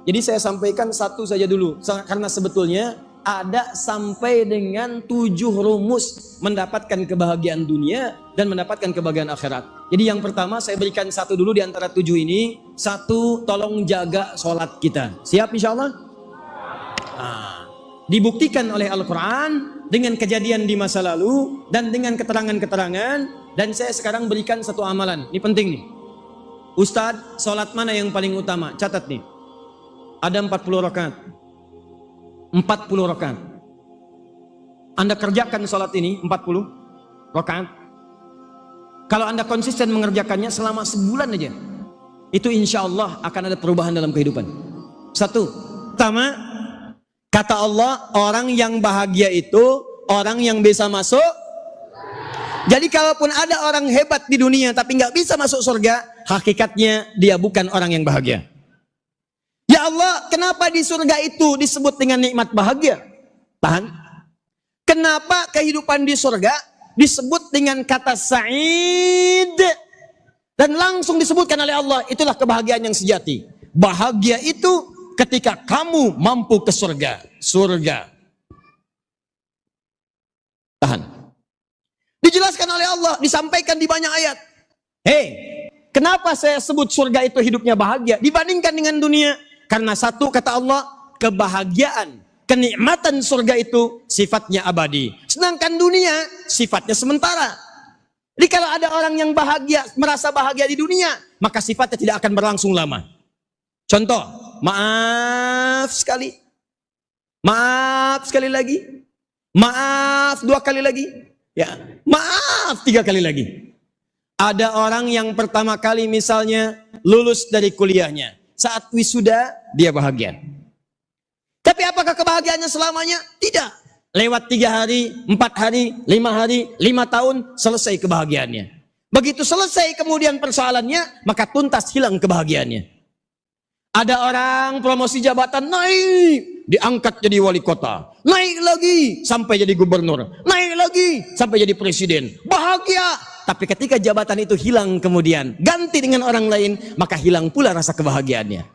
Jadi saya sampaikan satu saja dulu, karena sebetulnya ada sampai dengan 7 rumus mendapatkan kebahagiaan dunia dan mendapatkan kebahagiaan akhirat. Jadi yang pertama saya berikan satu dulu di antara 7 ini. Satu, tolong jaga sholat kita. Siap insya Allah? Dibuktikan oleh Al-Quran dengan kejadian di masa lalu dan dengan keterangan-keterangan. Dan saya sekarang berikan satu amalan. Ini penting nih. Ustadz, sholat mana yang paling utama? Catat nih. Ada 40 rakaat. 40 rakaat. Anda kerjakan sholat ini 40 rakaat. Kalau Anda konsisten mengerjakannya selama sebulan aja, itu insya Allah akan ada perubahan dalam kehidupan. Satu, pertama, kata Allah, orang yang bahagia itu orang yang bisa masuk. Jadi kalaupun ada orang hebat di dunia tapi nggak bisa masuk surga, hakikatnya dia bukan orang yang bahagia. Ya Allah, kenapa di surga itu disebut dengan nikmat bahagia? Tahan. Kenapa kehidupan di surga disebut dengan kata sa'id? Dan langsung disebutkan oleh Allah, itulah kebahagiaan yang sejati. Bahagia itu ketika kamu mampu ke surga. Surga. Tahan. Dijelaskan oleh Allah, disampaikan di banyak ayat. Hei, kenapa saya sebut surga itu hidupnya bahagia dibandingkan dengan dunia? Karena satu, kata Allah, kebahagiaan, kenikmatan surga itu sifatnya abadi. Sedangkan dunia sifatnya sementara. Jadi kalau ada orang yang bahagia, merasa bahagia di dunia, maka sifatnya tidak akan berlangsung lama. Contoh, maaf sekali. Maaf sekali lagi. Maaf 2 kali lagi. Ya, maaf 3 kali lagi. Ada orang yang pertama kali misalnya lulus dari kuliahnya. Saat wisuda, dia bahagia. Tapi apakah kebahagiaannya selamanya? Tidak. Lewat 3 hari, 4 hari, 5 hari, 5 tahun, selesai kebahagiaannya. Begitu selesai kemudian persoalannya, maka tuntas hilang kebahagiaannya. Ada orang promosi jabatan, naik, diangkat jadi wali kota. Naik lagi, sampai jadi gubernur. Naik lagi, sampai jadi presiden. Bahagia. Tapi ketika jabatan itu hilang kemudian, ganti dengan orang lain, maka hilang pula rasa kebahagiaannya.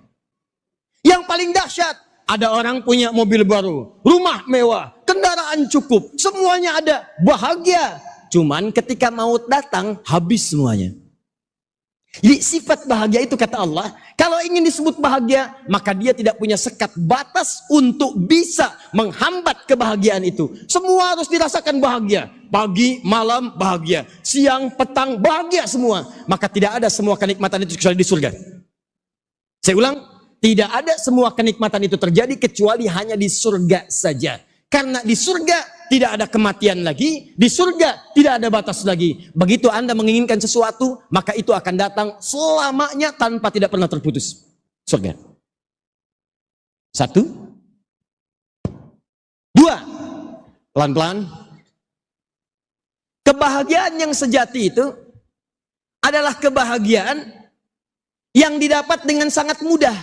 Yang paling dahsyat, ada orang punya mobil baru, rumah mewah, kendaraan cukup, semuanya ada, bahagia. Cuman ketika maut datang, habis semuanya. Jadi sifat bahagia itu kata Allah, kalau ingin disebut bahagia, maka dia tidak punya sekat batas untuk bisa menghambat kebahagiaan itu. Semua harus dirasakan bahagia. Pagi, malam bahagia. Siang, petang bahagia semua. Maka tidak ada semua kenikmatan itu kecuali di surga. Saya ulang, tidak ada semua kenikmatan itu terjadi kecuali hanya di surga saja. Karena di surga tidak ada kematian lagi, di surga tidak ada batas lagi. Begitu Anda menginginkan sesuatu, maka itu akan datang selamanya tanpa tidak pernah terputus. Surga. 1, 2, pelan-pelan. Kebahagiaan yang sejati itu adalah kebahagiaan yang didapat dengan sangat mudah.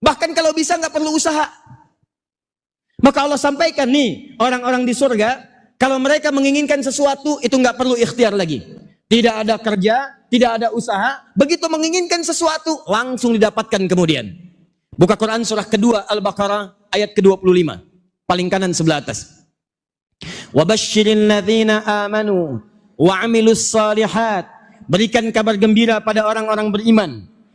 Bahkan kalau bisa nggak perlu usaha. Maka Allah sampaikan nih, orang-orang di surga, kalau mereka menginginkan sesuatu, itu nggak perlu ikhtiar lagi. Tidak ada kerja, tidak ada usaha. Begitu menginginkan sesuatu, langsung didapatkan kemudian. Buka Quran surah kedua, Al-Baqarah, ayat ke-25. Paling kanan sebelah atas. وَبَشِّرِ الَّذِينَ آمَنُوا وَعَمِلُوا الصَّالِحَاتِ. Berikan kabar gembira pada orang-orang beriman,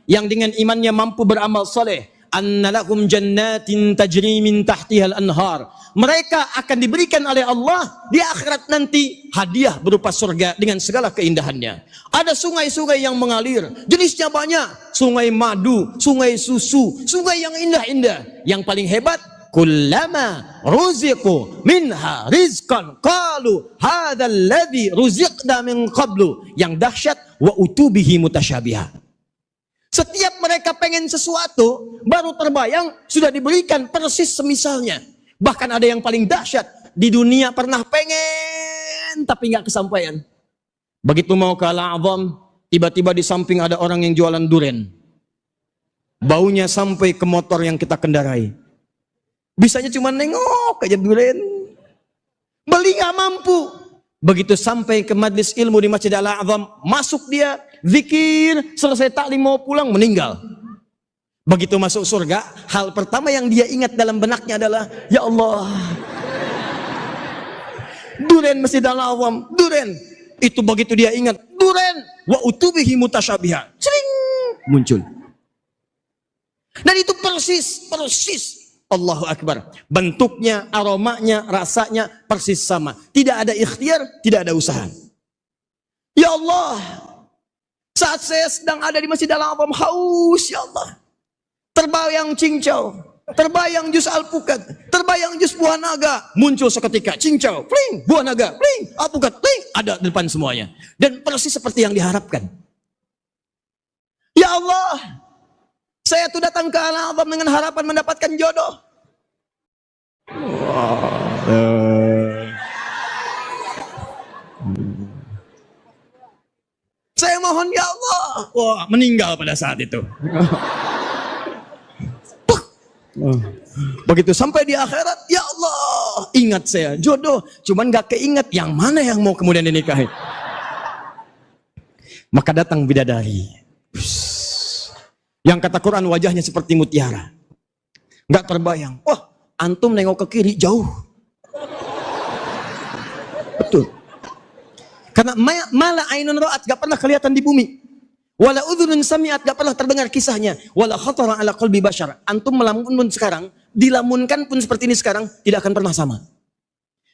yang dengan imannya mampu beramal soleh. Annalahum jannatin tajri min tahtihal anhar. Mereka akan diberikan oleh Allah di akhirat nanti hadiah berupa surga dengan segala keindahannya. Ada sungai-sungai yang mengalir, jenisnya banyak. Sungai madu, sungai susu, sungai yang indah-indah. Yang paling hebat, kullama ruziqu minha rizqan qalu hadzal ladzi ruziqna min qablu. Yang dahsyat, wa utubihi mutasyabiha. Setiap mereka pengen sesuatu, baru terbayang sudah diberikan persis semisalnya. Bahkan ada yang paling dahsyat, di dunia pernah pengen tapi nggak kesampaian. Begitu mau ke Al-A'zam, tiba-tiba di samping ada orang yang jualan duren. Baunya sampai ke motor yang kita kendarai. Bisanya cuma nengok aja duren. Beli nggak mampu. Begitu sampai ke majlis ilmu di Masjid Al-A'zam, masuk dia, zikir, selesai taklim mau pulang, meninggal. Begitu masuk surga, hal pertama yang dia ingat dalam benaknya adalah, ya Allah, duren Masjidil Haram, duren. Itu begitu dia ingat, duren wa utubihi mutasyabiha, sering muncul. Dan itu persis Allahu Akbar. Bentuknya, aromanya, rasanya persis sama. Tidak ada ikhtiar, tidak ada usaha. Ya Allah, saat saya sedang ada di Masjidil Haram, haus ya Allah. Terbayang cincau, terbayang jus alpukat, terbayang jus buah naga, muncul seketika cincau, pling, buah naga, pling, alpukat, pling, ada di depan semuanya. Dan persis seperti yang diharapkan. Ya Allah, saya tuh datang ke Al-Azam dengan harapan mendapatkan jodoh. Saya mohon ya Allah. Wah, meninggal pada saat itu. Begitu sampai di akhirat, ya Allah, ingat saya jodoh, cuman gak keinget yang mana yang mau kemudian dinikahi. Maka datang bidadari, yang kata Quran wajahnya seperti mutiara, gak terbayang. Wah, antum nengok ke kiri jauh, betul. Karena mala ainun ra'at, gak pernah kelihatan di bumi. Wala udhunun sami'at, gak pernah terdengar kisahnya. Wala khatara ala qalbi bashar. Antum melamun pun sekarang, dilamunkan pun seperti ini sekarang, tidak akan pernah sama.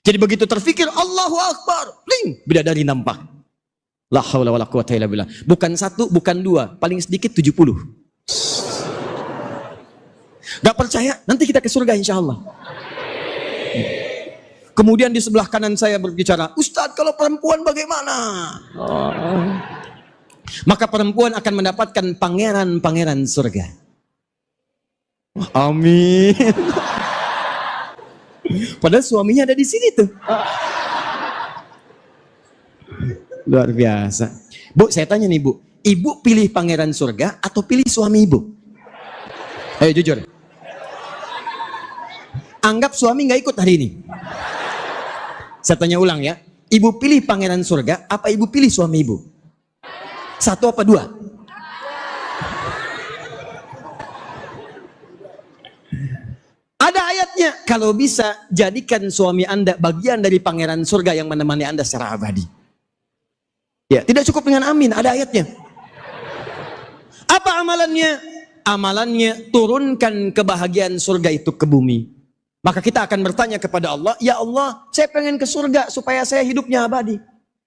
Jadi begitu terfikir Allahu Akbar, bling, bidadari nampak. La haula wala quwata illa billah. Bukan satu, bukan dua, paling sedikit 70. Gak percaya? Nanti kita ke surga insya Allah. Kemudian di sebelah kanan saya berbicara, Ustadz, kalau perempuan bagaimana? Maka perempuan akan mendapatkan pangeran-pangeran surga. Amin. Padahal suaminya ada di sini tuh. Luar biasa. Bu, saya tanya nih Bu, Ibu pilih pangeran surga atau pilih suami Ibu? Ayo jujur. Anggap suami nggak ikut hari ini. Saya tanya ulang ya, Ibu pilih pangeran surga apa Ibu pilih suami Ibu? Satu apa dua? Ada ayatnya, kalau bisa jadikan suami Anda bagian dari pangeran surga yang menemani Anda secara abadi. Ya, tidak cukup dengan amin, ada ayatnya. Apa amalannya? Amalannya turunkan kebahagiaan surga itu ke bumi. Maka kita akan bertanya kepada Allah, ya Allah, saya pengen ke surga supaya saya hidupnya abadi.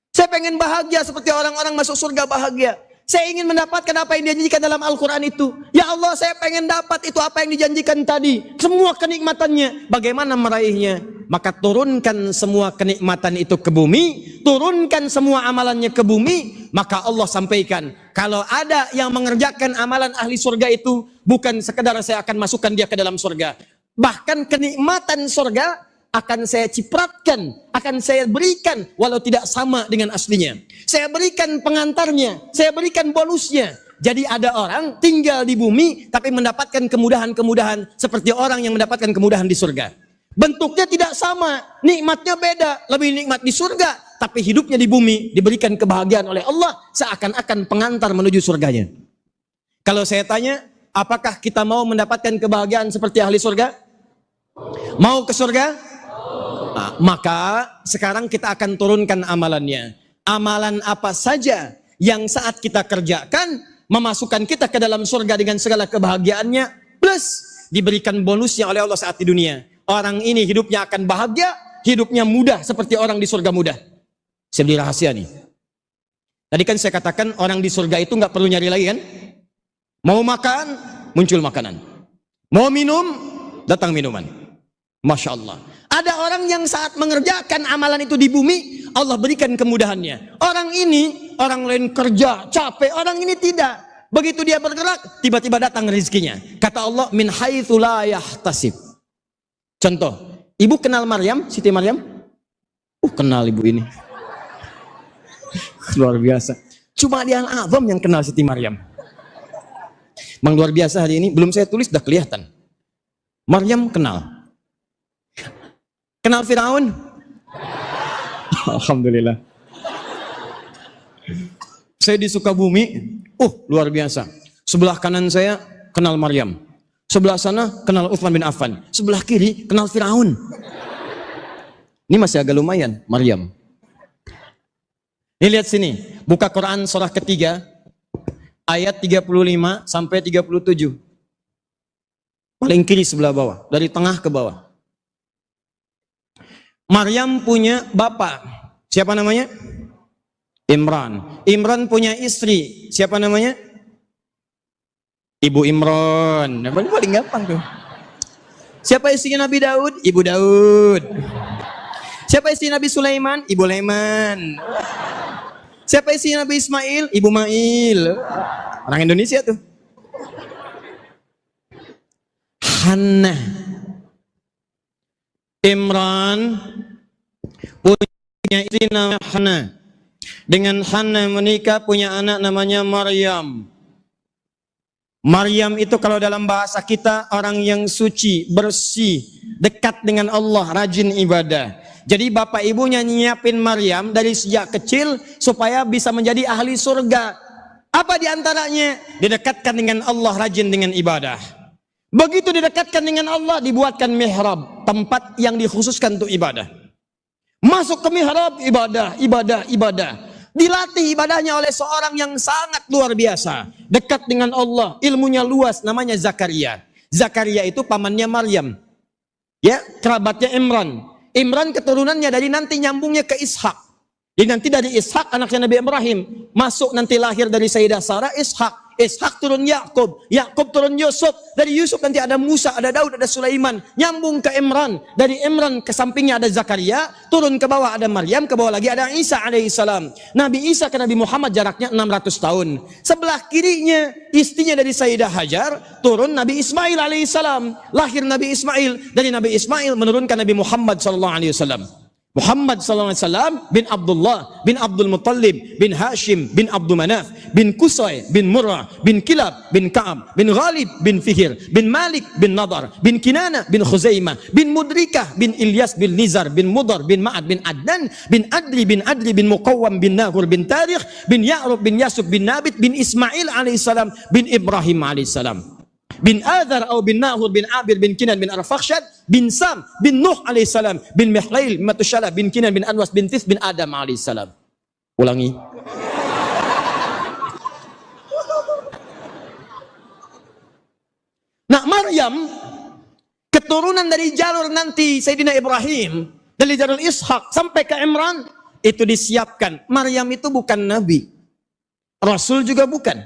Saya pengen bahagia seperti orang-orang masuk surga bahagia. Saya ingin mendapatkan apa yang dijanjikan dalam Al-Quran itu. Ya Allah, saya pengen dapat itu apa yang dijanjikan tadi. Semua kenikmatannya. Bagaimana meraihnya? Maka turunkan semua kenikmatan itu ke bumi. Turunkan semua amalannya ke bumi. Maka Allah sampaikan, kalau ada yang mengerjakan amalan ahli surga itu, bukan sekedar saya akan masukkan dia ke dalam surga. Bahkan kenikmatan surga akan saya cipratkan, akan saya berikan walau tidak sama dengan aslinya. Saya berikan pengantarnya, saya berikan bonusnya. Jadi ada orang tinggal di bumi tapi mendapatkan kemudahan-kemudahan seperti orang yang mendapatkan kemudahan di surga. Bentuknya tidak sama, nikmatnya beda, lebih nikmat di surga, tapi hidupnya di bumi diberikan kebahagiaan oleh Allah seakan-akan pengantar menuju surganya. Kalau saya tanya, apakah kita mau mendapatkan kebahagiaan seperti ahli surga? Mau ke surga? Nah, maka sekarang kita akan turunkan amalannya. Amalan apa saja yang saat kita kerjakan memasukkan kita ke dalam surga dengan segala kebahagiaannya, plus diberikan bonusnya oleh Allah saat di dunia. Orang ini hidupnya akan bahagia, hidupnya mudah seperti orang di surga mudah. Saya beri rahasia nih. Tadi kan saya katakan orang di surga itu nggak perlu nyari lagi kan? Mau makan, muncul makanan. Mau minum, datang minuman. Masya Allah. Ada orang yang saat mengerjakan amalan itu di bumi, Allah berikan kemudahannya. Orang ini, orang lain kerja, capek, orang ini tidak. Begitu dia bergerak, tiba-tiba datang rezekinya. Kata Allah, min haitsu la yahtasib. Contoh, ibu kenal Maryam, Siti Maryam? Kenal ibu ini. Luar biasa. Cuma di Al-Azam yang kenal Siti Maryam. Memang luar biasa hari ini, belum saya tulis sudah kelihatan. Maryam kenal. Kenal Firaun? Alhamdulillah. Saya di Sukabumi, luar biasa. Sebelah kanan saya kenal Maryam. Sebelah sana kenal Utsman bin Affan. Sebelah kiri kenal Firaun. Ini masih agak lumayan, Maryam. Ini lihat sini, buka Quran surah ketiga, ayat 35 sampai 37. Paling kiri sebelah bawah, dari tengah ke bawah. Maryam punya bapak, siapa namanya? Imran. Imran punya istri, siapa namanya? Ibu Imran. Paling gampang tuh. Siapa istrinya Nabi Daud? Ibu Daud. Siapa istri Nabi Sulaiman? Ibu Leman. Siapa istri Nabi Ismail? Ibu Mail. Orang Indonesia tuh. Hannah. Imran punya istri namanya Hannah. Dengan Hannah menikah punya anak namanya Maryam. Maryam itu kalau dalam bahasa kita orang yang suci, bersih, dekat dengan Allah, rajin ibadah. Jadi bapak ibunya nyiapin Maryam dari sejak kecil supaya bisa menjadi ahli surga. Apa diantaranya? Didekatkan dengan Allah, rajin dengan ibadah. Begitu didekatkan dengan Allah, dibuatkan mihrab, tempat yang dikhususkan untuk ibadah. Masuk ke mihrab, ibadah. Dilatih ibadahnya oleh seorang yang sangat luar biasa, dekat dengan Allah, ilmunya luas, namanya Zakaria. Zakaria itu pamannya Maryam, ya, kerabatnya Imran. Imran keturunannya dari nanti nyambungnya ke Ishak. Jadi nanti dari Ishak anaknya Nabi Ibrahim, masuk nanti lahir dari Sayyidah Sarah Ishak. Ishak turun Yakub, Yakub turun Yusuf, dari Yusuf nanti ada Musa, ada Daud, ada Sulaiman, nyambung ke Imran, dari Imran ke sampingnya ada Zakaria, turun ke bawah ada Maryam, ke bawah lagi ada Isa alaihissalam. Nabi Isa ke Nabi Muhammad jaraknya 600 tahun. Sebelah kirinya istrinya dari Sayyidah Hajar, turun Nabi Ismail alaihissalam, lahir Nabi Ismail, dari Nabi Ismail menurunkan Nabi Muhammad sallallahu alaihi wasallam. Muhammad SAW bin Abdullah bin Abdul Muttalib bin Hashim bin Abdul Manaf bin Qusay bin Murrah bin Kilab bin Ka'ab bin Ghalib bin Fihir bin Malik bin Nadar bin Kinana bin Khuzaimah bin Mudrikah bin Ilyas bin Nizar bin Mudar bin Ma'ad bin Adnan bin Adri bin Muqawwam bin Nahur bin Tarikh bin Ya'rub bin Yasub bin Nabit bin Ismail alaihissalam bin Ibrahim alaihissalam bin Adhar atau bin Nahur bin Abir bin Kinan bin Arfakhshad bin Sam bin Nuh alaihissalam bin Mihlail bin Matushalah bin Kinan bin Anwas bin Tis bin Adam alaihissalam. Ulangi. Nah, Maryam keturunan dari jalur nanti Sayyidina Ibrahim, dari jalur Ishak sampai ke Imran itu disiapkan. Maryam itu bukan nabi, rasul juga bukan.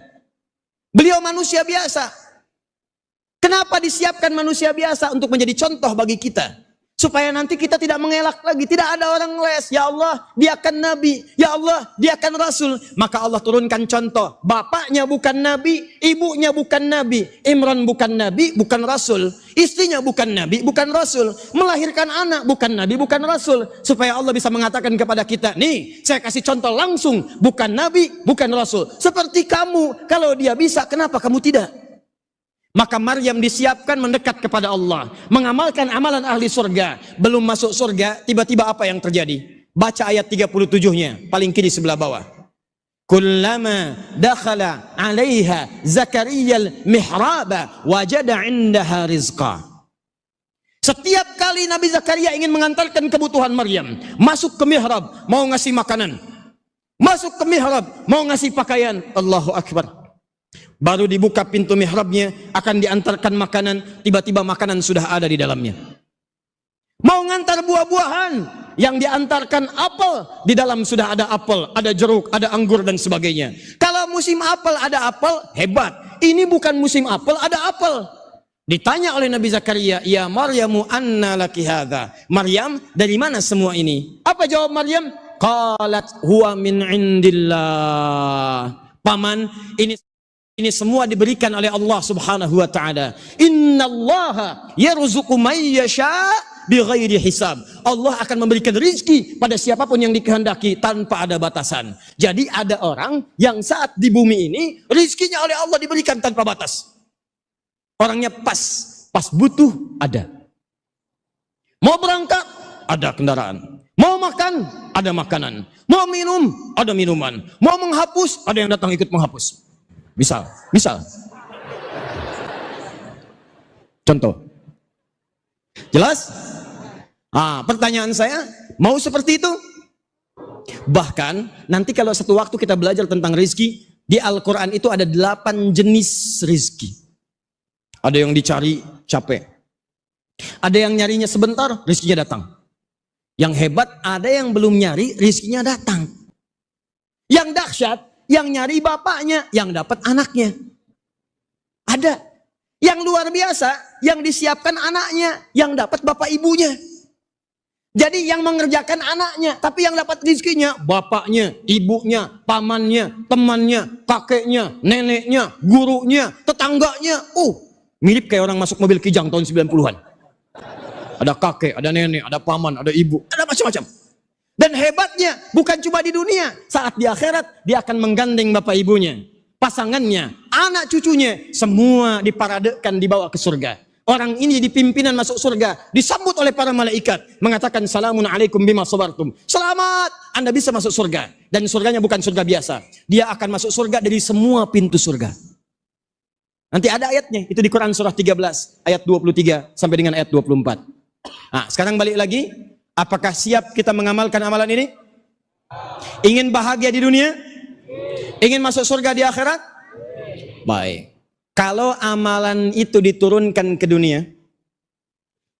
Beliau manusia biasa. Kenapa disiapkan manusia biasa? Untuk menjadi contoh bagi kita. Supaya nanti kita tidak mengelak lagi. Tidak ada orang les. Ya Allah, dia akan nabi. Ya Allah, dia akan rasul. Maka Allah turunkan contoh. Bapaknya bukan nabi, ibunya bukan nabi. Imran bukan nabi, bukan rasul. Istrinya bukan nabi, bukan rasul. Melahirkan anak bukan nabi, bukan rasul. Supaya Allah bisa mengatakan kepada kita, nih, saya kasih contoh langsung. Bukan nabi, bukan rasul. Seperti kamu. Kalau dia bisa, kenapa kamu tidak? Maka Maryam disiapkan mendekat kepada Allah, mengamalkan amalan ahli surga. Belum masuk surga, tiba-tiba apa yang terjadi? Baca ayat 37-nya, paling kiri sebelah bawah. Kullama dakhala 'alaiha Zakariyal mihraba wajada 'indaha rizqa. Setiap kali Nabi Zakaria ingin mengantarkan kebutuhan Maryam, masuk ke mihrab, mau ngasih makanan. Masuk ke mihrab, mau ngasih pakaian. Allahu Akbar. Baru dibuka pintu mihrabnya, akan diantarkan makanan, tiba-tiba makanan sudah ada di dalamnya. Mau ngantar buah-buahan, yang diantarkan apel, di dalam sudah ada apel, ada jeruk, ada anggur dan sebagainya. Kalau musim apel ada apel, hebat. Ini bukan musim apel, ada apel. Ditanya oleh Nabi Zakaria, ya Maryamu anna laki hadza. Maryam, dari mana semua ini? Apa jawab Maryam? Qalat huwa min indillah. Paman, ini semua diberikan oleh Allah Subhanahu wa taala. Innallaha yarzuqu may yasha bighairi hisab. Allah akan memberikan rezeki pada siapapun yang dikehendaki tanpa ada batasan. Jadi ada orang yang saat di bumi ini rezekinya oleh Allah diberikan tanpa batas. Orangnya pas butuh ada. Mau berangkat ada kendaraan. Mau makan ada makanan. Mau minum ada minuman. Mau menghapus ada yang datang ikut menghapus. Misal. Contoh. Jelas? Pertanyaan saya, mau seperti itu? Bahkan nanti kalau satu waktu kita belajar tentang rizki, di Al-Quran itu ada 8 jenis rizki. Ada yang dicari capek, ada yang nyarinya sebentar, rizkinya datang. Yang hebat, ada yang belum nyari, rizkinya datang. Yang dahsyat, yang nyari bapaknya, yang dapat anaknya. Ada. Yang luar biasa, yang disiapkan anaknya, yang dapat bapak ibunya. Jadi yang mengerjakan anaknya, tapi yang dapat rizkinya, bapaknya, ibunya, pamannya, temannya, kakeknya, neneknya, gurunya, tetangganya. Mirip kayak orang masuk mobil Kijang tahun 90-an. Ada kakek, ada nenek, ada paman, ada ibu, ada macam-macam. Dan hebatnya, bukan cuma di dunia, saat di akhirat, dia akan menggandeng bapak ibunya, pasangannya, anak cucunya, semua diparadekan dibawa ke surga. Orang ini dipimpinan masuk surga, disambut oleh para malaikat, mengatakan salamun alaikum bima sabartum. Selamat, Anda bisa masuk surga. Dan surganya bukan surga biasa. Dia akan masuk surga dari semua pintu surga. Nanti ada ayatnya, itu di Quran surah 13, ayat 23 sampai dengan ayat 24. Sekarang balik lagi, apakah siap kita mengamalkan amalan ini? Ingin bahagia di dunia? Ingin masuk surga di akhirat? Baik. Kalau amalan itu diturunkan ke dunia,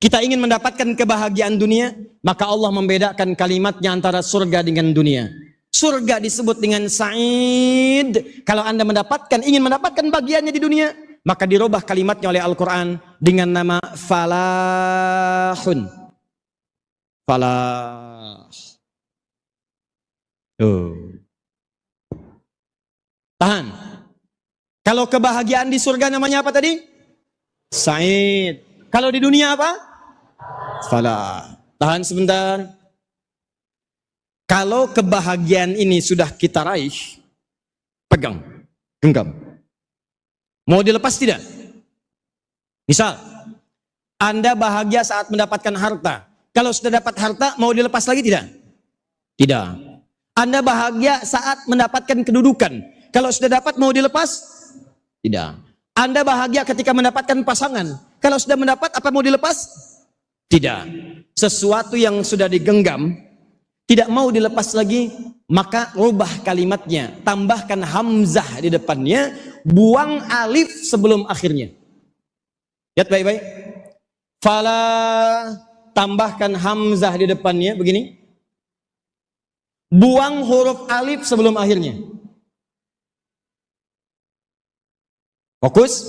kita ingin mendapatkan kebahagiaan dunia, maka Allah membedakan kalimatnya antara surga dengan dunia. Surga disebut dengan sa'id. Kalau Anda ingin mendapatkan bagiannya di dunia, maka dirubah kalimatnya oleh Al-Quran dengan nama falahun. Falah. Tahan. Kalau kebahagiaan di surga namanya apa tadi? Sa'id. Kalau di dunia apa? Falah. Tahan sebentar. Kalau kebahagiaan ini sudah kita raih, pegang, genggam. Mau dilepas tidak? Misal, Anda bahagia saat mendapatkan harta. Kalau sudah dapat harta, mau dilepas lagi tidak? Tidak. Anda bahagia saat mendapatkan kedudukan. Kalau sudah dapat, mau dilepas? Tidak. Anda bahagia ketika mendapatkan pasangan. Kalau sudah mendapat, apa mau dilepas? Tidak. Sesuatu yang sudah digenggam, tidak mau dilepas lagi, maka rubah kalimatnya. Tambahkan hamzah di depannya, buang alif sebelum akhirnya. Lihat baik-baik. Fala, tambahkan hamzah di depannya, begini. Buang huruf alif sebelum akhirnya. Fokus.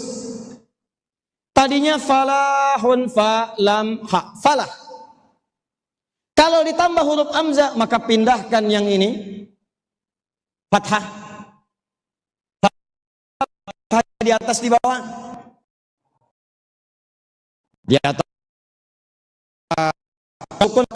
Tadinya falahun, fa, lam, ha. Falah. Kalau ditambah huruf hamzah, maka pindahkan yang ini. Fathah. Fathah di atas, di bawah. Di atas. Sukun.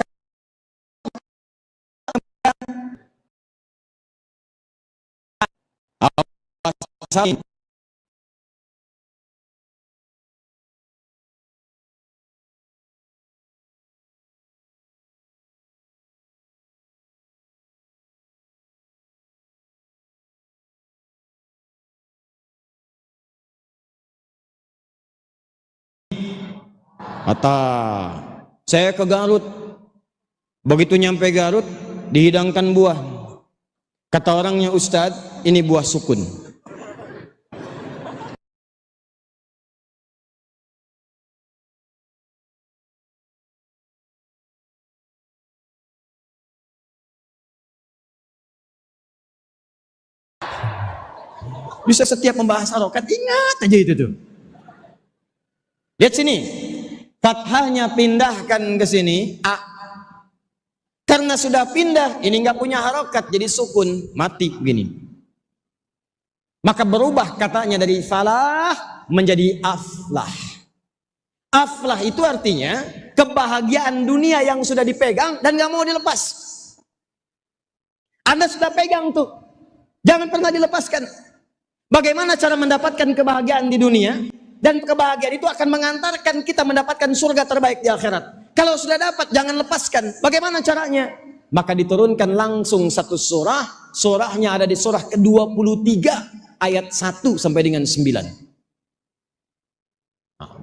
Kata, saya ke Garut. Begitu nyampe Garut, dihidangkan buah. Kata orangnya, Ustadz, ini buah sukun. Bisa setiap membahas harokat, ingat aja itu tuh. Lihat sini. Fathahnya pindahkan ke sini, a. Karena sudah pindah, ini nggak punya harokat, jadi sukun, mati begini. Maka berubah katanya dari falah menjadi aflah. Aflah itu artinya kebahagiaan dunia yang sudah dipegang dan nggak mau dilepas. Anda sudah pegang tuh, jangan pernah dilepaskan. Bagaimana cara mendapatkan kebahagiaan di dunia? Dan kebahagiaan itu akan mengantarkan kita mendapatkan surga terbaik di akhirat. Kalau sudah dapat, jangan lepaskan. Bagaimana caranya? Maka diturunkan langsung satu surah. Surahnya ada di surah ke-23 ayat 1 sampai dengan 9.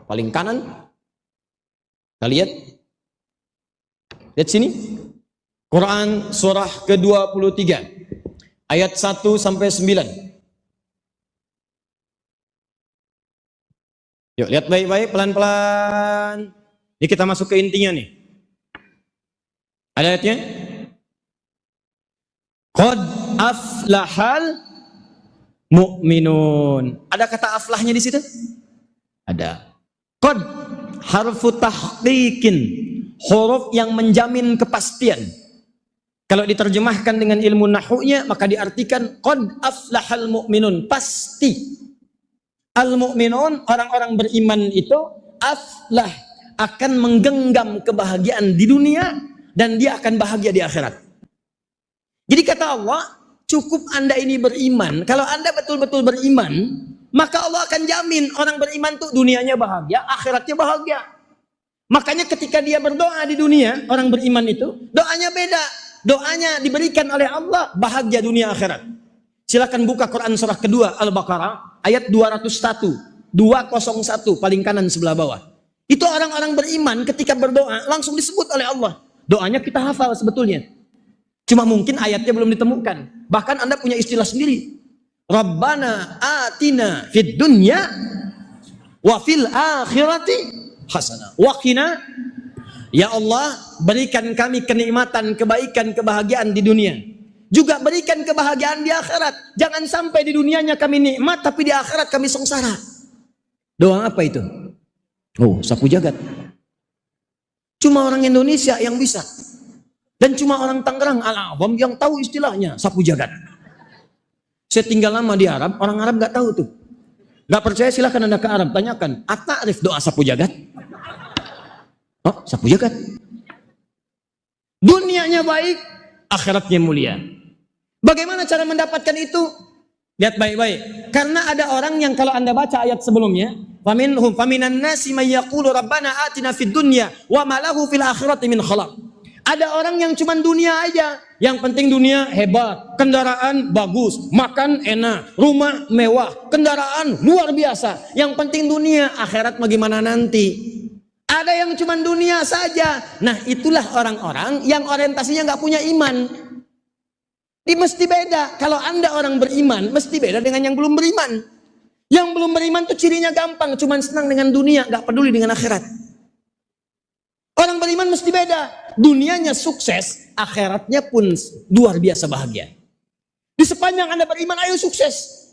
paling kanan. Kita lihat. Lihat sini. Quran surah ke-23 ayat 1 sampai 9. Yuk lihat baik-baik, pelan-pelan. Ini kita masuk ke intinya nih. Ada ayatnya? Qad aflahal mu'minun. Ada kata aflahnya di situ? Ada. Qad harfu tahqiqin, huruf yang menjamin kepastian. Kalau diterjemahkan dengan ilmu nahwunya maka diartikan qad aflahal mu'minun, pasti. Al-mu'minun, orang-orang beriman itu aflah, akan menggenggam kebahagiaan di dunia dan dia akan bahagia di akhirat. Jadi kata Allah, cukup Anda ini beriman. Kalau Anda betul-betul beriman, maka Allah akan jamin orang beriman tuh dunianya bahagia, akhiratnya bahagia. Makanya ketika dia berdoa di dunia, orang beriman itu doanya beda. Doanya diberikan oleh Allah bahagia dunia akhirat. Silakan buka Quran surah kedua Al-Baqarah ayat 201, 201 paling kanan sebelah bawah. Itu orang-orang beriman ketika berdoa langsung disebut oleh Allah. Doanya kita hafal sebetulnya. Cuma mungkin ayatnya belum ditemukan. Bahkan Anda punya istilah sendiri. Rabbana atina fid dunya wa fil akhirati hasanah wa qina, ya Allah berikan kami kenikmatan, kebaikan, kebahagiaan di dunia. Juga berikan kebahagiaan di akhirat. Jangan sampai di dunianya kami nikmat tapi di akhirat kami sengsara. Doa apa itu? Oh, sapu jagat. Cuma orang Indonesia yang bisa. Dan cuma orang Tangerang Al-Awam yang tahu istilahnya sapu jagat. Saya tinggal lama di Arab, orang Arab nggak tahu tuh. Nggak percaya silahkan Anda ke Arab, tanyakan. At-ta'rif doa sapu jagat? Oh, sapu jagat. Dunianya baik, akhiratnya mulia. Bagaimana cara mendapatkan itu? Lihat baik-baik. Karena ada orang yang kalau Anda baca ayat sebelumnya, faminan nasi may yaqulu rabbana atina fid dunya wa ma lahu fil akhirati min khalaq. Ada orang yang cuma dunia aja, yang penting dunia hebat, kendaraan bagus, makan enak, rumah mewah, kendaraan luar biasa. Yang penting dunia, akhirat bagaimana nanti? Ada yang cuma dunia saja. Nah, itulah orang-orang yang orientasinya nggak punya iman. Ini mesti beda. Kalau Anda orang beriman, mesti beda dengan yang belum beriman. Yang belum beriman tuh cirinya gampang, cuma senang dengan dunia, nggak peduli dengan akhirat. Orang beriman mesti beda. Dunianya sukses, akhiratnya pun luar biasa bahagia. Di sepanjang Anda beriman, ayo sukses.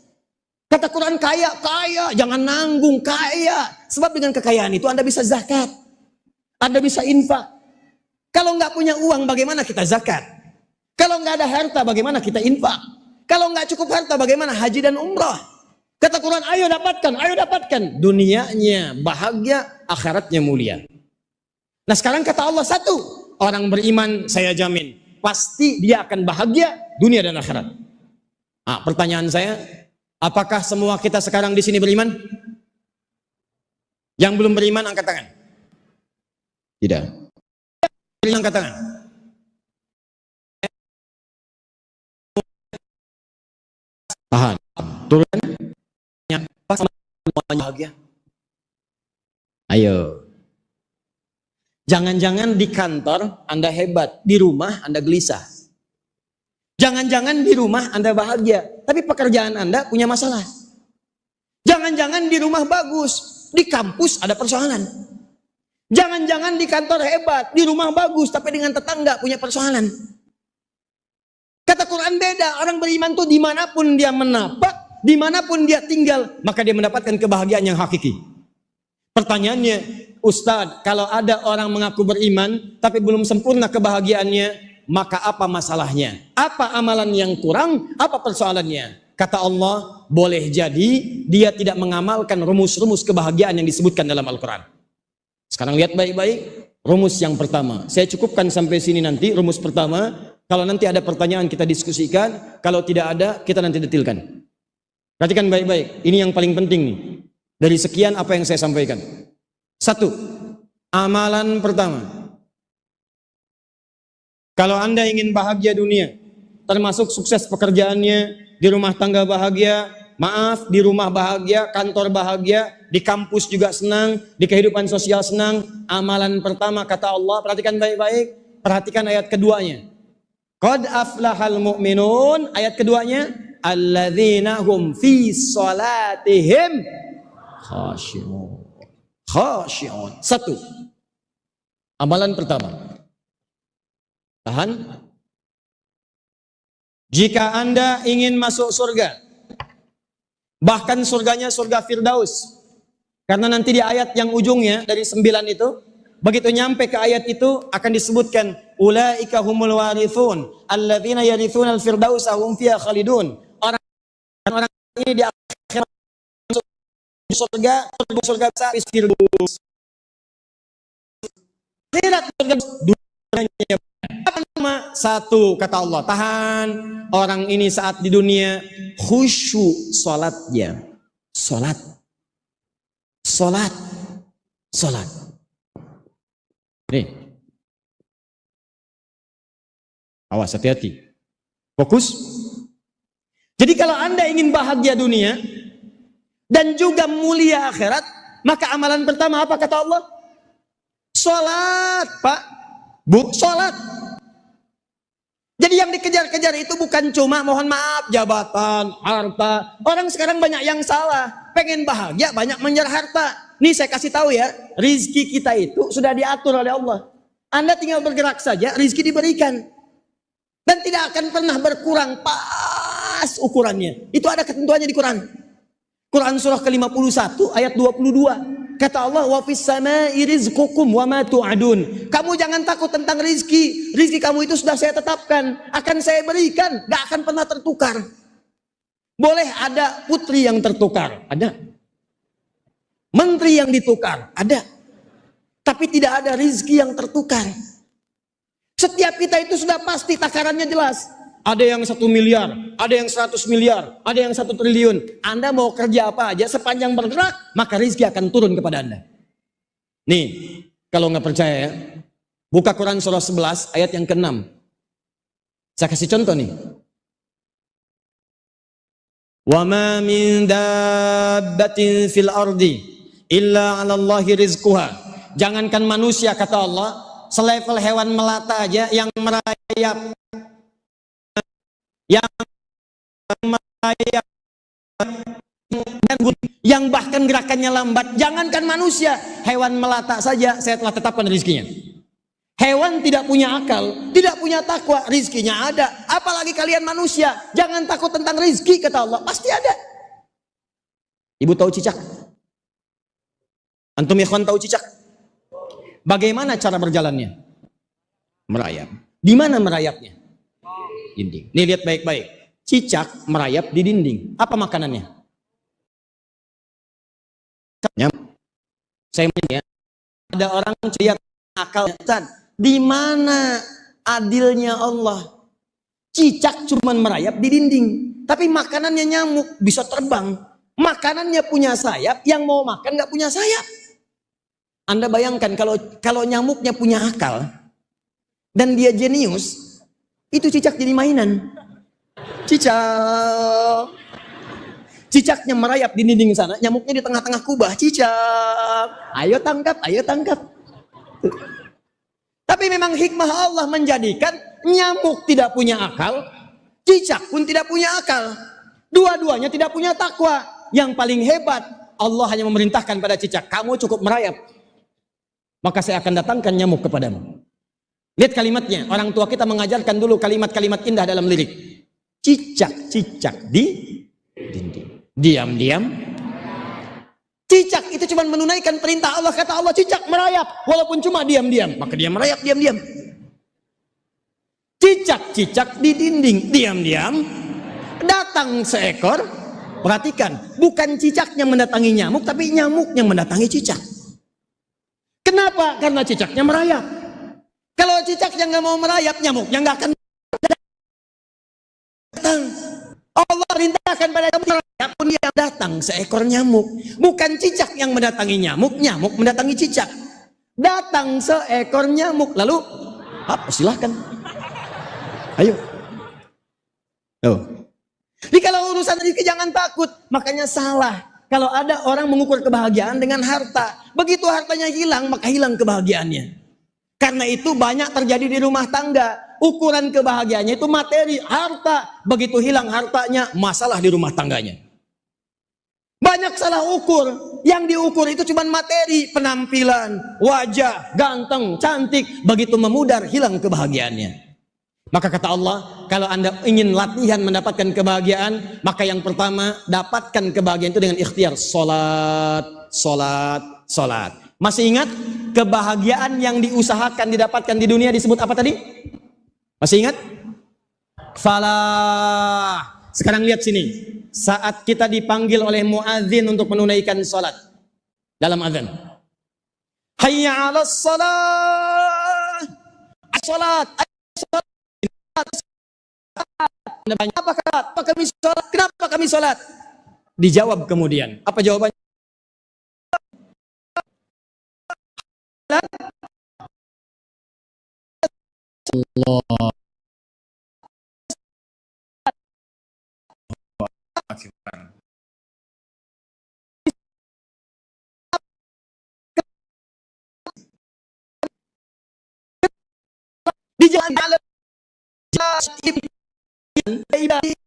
Kata Quran kaya, kaya, jangan nanggung, kaya. Sebab dengan kekayaan itu Anda bisa zakat. Anda bisa infak. Kalau nggak punya uang, bagaimana kita zakat? Kalau nggak ada harta, bagaimana kita infak? Kalau nggak cukup harta, bagaimana haji dan umrah? Kata Quran, ayo dapatkan, ayo dapatkan. Dunianya bahagia, akhiratnya mulia. Nah sekarang kata Allah satu, orang beriman saya jamin, pasti dia akan bahagia dunia dan akhirat. Nah, pertanyaan saya, apakah semua kita sekarang di sini beriman? Yang belum beriman angkat tangan. Tidak. Angkat tangan. Tahan. Turun. Pas semuanya bahagia. Ayo. Jangan-jangan di kantor Anda hebat, di rumah Anda gelisah. Jangan-jangan di rumah Anda bahagia, tapi pekerjaan Anda punya masalah. Jangan-jangan di rumah bagus, di kampus ada persoalan. Jangan-jangan di kantor hebat, di rumah bagus, tapi dengan tetangga punya persoalan. Kata Quran beda, orang beriman tuh dimanapun dia menapak, dimanapun dia tinggal, maka dia mendapatkan kebahagiaan yang hakiki. Pertanyaannya, Ustadz, kalau ada orang mengaku beriman, tapi belum sempurna kebahagiaannya, maka apa masalahnya? Apa amalan yang kurang? Apa persoalannya? Kata Allah, boleh jadi dia tidak mengamalkan rumus-rumus kebahagiaan yang disebutkan dalam Al-Quran. Sekarang lihat baik-baik, rumus yang pertama. Saya cukupkan sampai sini nanti, rumus pertama. Kalau nanti ada pertanyaan kita diskusikan, kalau tidak ada kita nanti detilkan. Perhatikan baik-baik, ini yang paling penting nih. Dari sekian apa yang saya sampaikan. Satu, amalan pertama. Kalau Anda ingin bahagia dunia, termasuk sukses pekerjaannya, di rumah tangga bahagia, Maaf, di rumah bahagia, kantor bahagia, di kampus juga senang, di kehidupan sosial senang. Amalan pertama kata Allah, perhatikan baik-baik, perhatikan ayat keduanya. Qad aflahal mu'minun, ayat keduanya, alladzina hum fi salatihim khashi'un. Khashi'un. Satu, amalan pertama. Tahan. Jika Anda ingin masuk surga, bahkan surganya surga Firdaus. Karena nanti di ayat yang ujungnya dari 9 itu, begitu nyampe ke ayat itu akan disebutkan ulaika humul warithun alladzina yarithuna al-firdausa hum fiha khalidun. Orang ini di akhirat surga besar Firdaus. Akhirat surga dunianya. Satu kata Allah, tahan, orang ini saat di dunia khusyuk salatnya. Salat. Nih. Awas, hati-hati. Fokus. Jadi kalau Anda ingin bahagia dunia dan juga mulia akhirat, maka amalan pertama apa kata Allah? Salat, Pak. Bu, salat. Jadi yang dikejar-kejar itu bukan cuma mohon maaf jabatan, harta. Orang sekarang banyak yang salah. Pengen bahagia banyak mengejar harta. Nih saya kasih tahu ya, rizki kita itu sudah diatur oleh Allah. Anda tinggal bergerak saja, rizki diberikan. Dan tidak akan pernah berkurang pas ukurannya. Itu ada ketentuannya di Quran. Quran surah ke-51 ayat 22. Kata Allah, wa fis samai rizqukum wa ma tu'adun. Kamu jangan takut tentang rizki. Rizki kamu itu sudah saya tetapkan, akan saya berikan, gak akan pernah tertukar. Boleh ada putri yang tertukar, ada. Menteri yang ditukar, ada. Tapi tidak ada rizki yang tertukar. Setiap kita itu sudah pasti takarannya jelas. Ada yang 1 miliar, ada yang 100 miliar, ada yang 1 triliun. Anda mau kerja apa aja, sepanjang bergerak, maka rizki akan turun kepada Anda. Nih, kalau nggak percaya ya, buka Quran surah 11 ayat yang ke-6. Saya kasih contoh nih. Wa ma min dabbatin fil ardi illa 'ala Allahi rizquha. Jangankan manusia kata Allah, selevel hewan melata aja yang merayap, yang bahkan gerakannya lambat. Jangankan manusia, hewan melata saja saya telah tetapkan rizkinya. Hewan tidak punya akal, tidak punya takwa, rizkinya ada. Apalagi kalian manusia, jangan takut tentang rizki kata Allah, pasti ada. Ibu tahu cicak? Antum ikhwan tahu cicak? Bagaimana cara berjalannya? Merayap. Di mana merayapnya? Dinding. Nih lihat baik-baik. Cicak merayap di dinding. Apa makanannya? Saya ya. Ada orang lihat akal. Di mana adilnya Allah? Cicak cuman merayap di dinding, tapi makanannya nyamuk, bisa terbang. Makanannya punya sayap, yang mau makan nggak punya sayap. Anda bayangkan kalau nyamuknya punya akal dan dia jenius, itu cicak jadi mainan. Cicaknya merayap di dinding sana, nyamuknya di tengah-tengah kubah. Cicak, ayo tangkap, ayo tangkap. Tapi memang hikmah Allah menjadikan nyamuk tidak punya akal, cicak pun tidak punya akal. Dua-duanya tidak punya takwa. Yang paling hebat, Allah hanya memerintahkan pada cicak, kamu cukup merayap, maka saya akan datangkan nyamuk kepadamu. Lihat kalimatnya, orang tua kita mengajarkan dulu kalimat-kalimat indah dalam lirik. Cicak-cicak di dinding, diam-diam. Cicak itu cuma menunaikan perintah Allah. Kata Allah, cicak merayap walaupun cuma diam-diam, maka dia merayap diam-diam. Cicak-cicak di dinding, diam-diam. Datang seekor. Perhatikan, bukan cicaknya mendatangi nyamuk, tapi nyamuk yang mendatangi cicak. Kenapa? Karena cicaknya merayap. Kalau cicaknya nggak mau merayap, nyamuknya nggak akan datang. Allah perintahkan pada nyamuk merayap pun dia datang seekor nyamuk. Bukan cicak yang mendatangi nyamuk, nyamuk mendatangi cicak. Datang seekor nyamuk, lalu apa? Silahkan. Ayo. Tuh. Jadi kalau urusan rezeki jangan takut. Makanya salah kalau ada orang mengukur kebahagiaan dengan harta. Begitu hartanya hilang, maka hilang kebahagiaannya. Karena itu banyak terjadi di rumah tangga. Ukuran kebahagiaannya itu materi, harta. Begitu hilang hartanya, masalah di rumah tangganya. Banyak salah ukur. Yang diukur itu cuma materi, penampilan, wajah, ganteng, cantik. Begitu memudar, hilang kebahagiaannya. Maka kata Allah, kalau Anda ingin latihan mendapatkan kebahagiaan, maka yang pertama, dapatkan kebahagiaan itu dengan ikhtiar. Salat, salat, salat. Masih ingat? Kebahagiaan yang diusahakan didapatkan di dunia disebut apa tadi? Masih ingat? Falah. Sekarang lihat sini. Saat kita dipanggil oleh muadzin untuk menunaikan salat dalam azan. Hayya 'alas salat. Salat. Apa kami salat? Kenapa kami salat? Dijawab kemudian. Apa jawabannya? Allah. Di jalan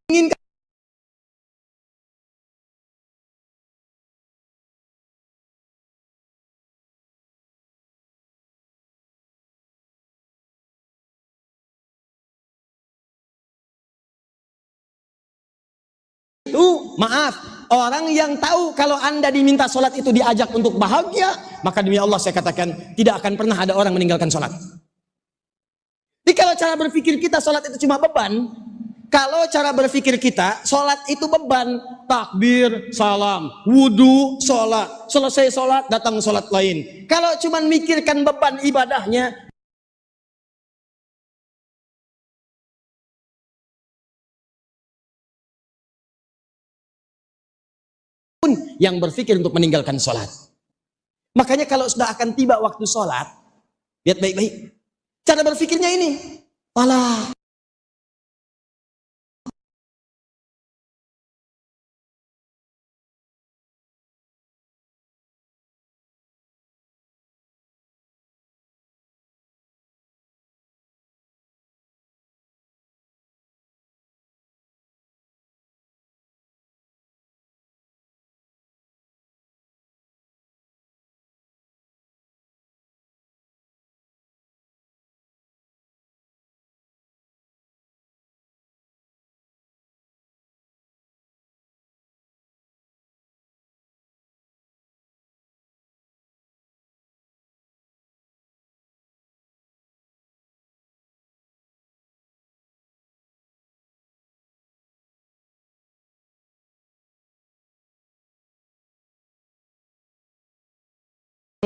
ingin itu, maaf, orang yang tahu kalau Anda diminta sholat itu diajak untuk bahagia, maka demi Allah saya katakan tidak akan pernah ada orang meninggalkan sholat. Jadi kalau cara berpikir kita sholat itu cuma beban, kalau cara berpikir kita sholat itu beban, takbir, salam, wudhu, sholat, selesai sholat datang sholat lain. Kalau cuma mikirkan beban ibadahnya, yang berpikir untuk meninggalkan sholat. Makanya kalau sudah akan tiba waktu sholat, lihat baik-baik. Cara berpikirnya ini, alah,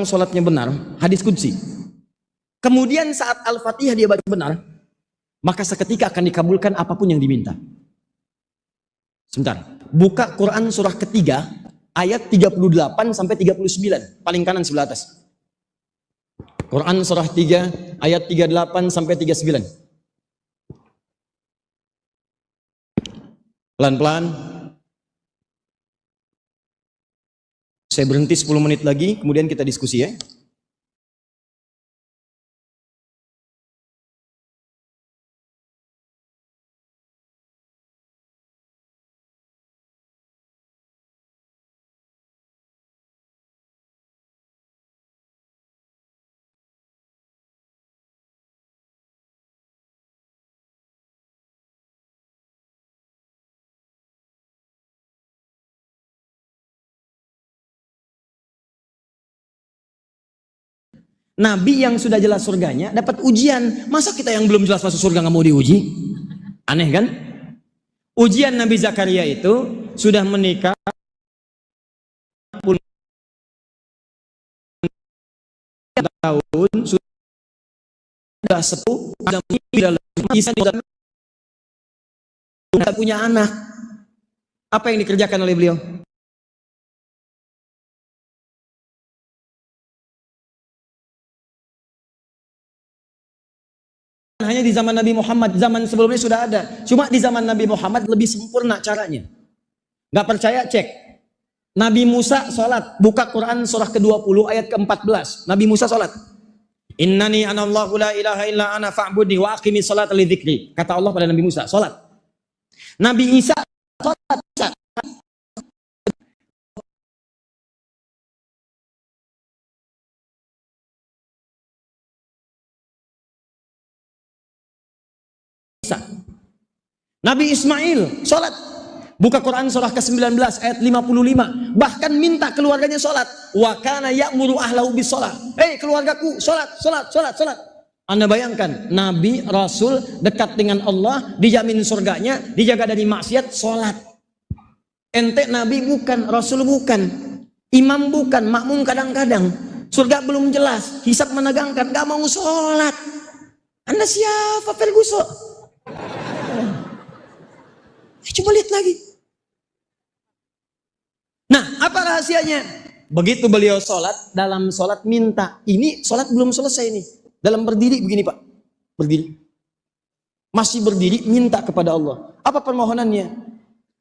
sholatnya benar, hadis qudsi. Kemudian saat Al-Fatihah dia baca benar, maka seketika akan dikabulkan apapun yang diminta. Sebentar, buka Quran surah ketiga, ayat 38 sampai 39, paling kanan sebelah atas. Quran surah 3, ayat 38 sampai 39. Pelan-pelan. Saya berhenti 10 menit lagi, kemudian kita diskusi ya. Nabi yang sudah jelas surganya dapat ujian. Masa kita yang belum jelas masuk surga nggak mau diuji? Aneh kan? Ujian Nabi Zakaria itu sudah menikah tahun, sudah sepuh, sudah punya anak. Apa yang dikerjakan oleh beliau? hanya di zaman Nabi Muhammad, zaman sebelumnya sudah ada. Cuma di zaman Nabi Muhammad lebih sempurna caranya. Gak percaya, cek. Nabi Musa sholat, buka Quran surah ke-20 ayat ke-14. Nabi Musa sholat. Innani anallahu la ilaha illa ana fa'budni wa aqimi sholat li dzikri. Kata Allah pada Nabi Musa, sholat. Nabi Isa sholat. Nabi Ismail sholat, buka Quran surah ke-19 ayat 55, bahkan minta keluarganya sholat. Wa kana ya'muru ahlahu bis sholat. Hei keluargaku, sholat, sholat, sholat, sholat. Anda bayangkan, Nabi, Rasul dekat dengan Allah, dijamin surganya, dijaga dari maksiat, sholat. Ente Nabi bukan, Rasul bukan, imam bukan, makmum kadang-kadang, surga belum jelas, hisab menegangkan, gak mau sholat. Anda siapa Ferguson? Coba lihat lagi. Nah, apa rahasianya? Begitu beliau sholat, dalam sholat minta. Ini sholat belum selesai nih. Dalam berdiri begini Pak. Berdiri. Masih berdiri, minta kepada Allah. Apa permohonannya?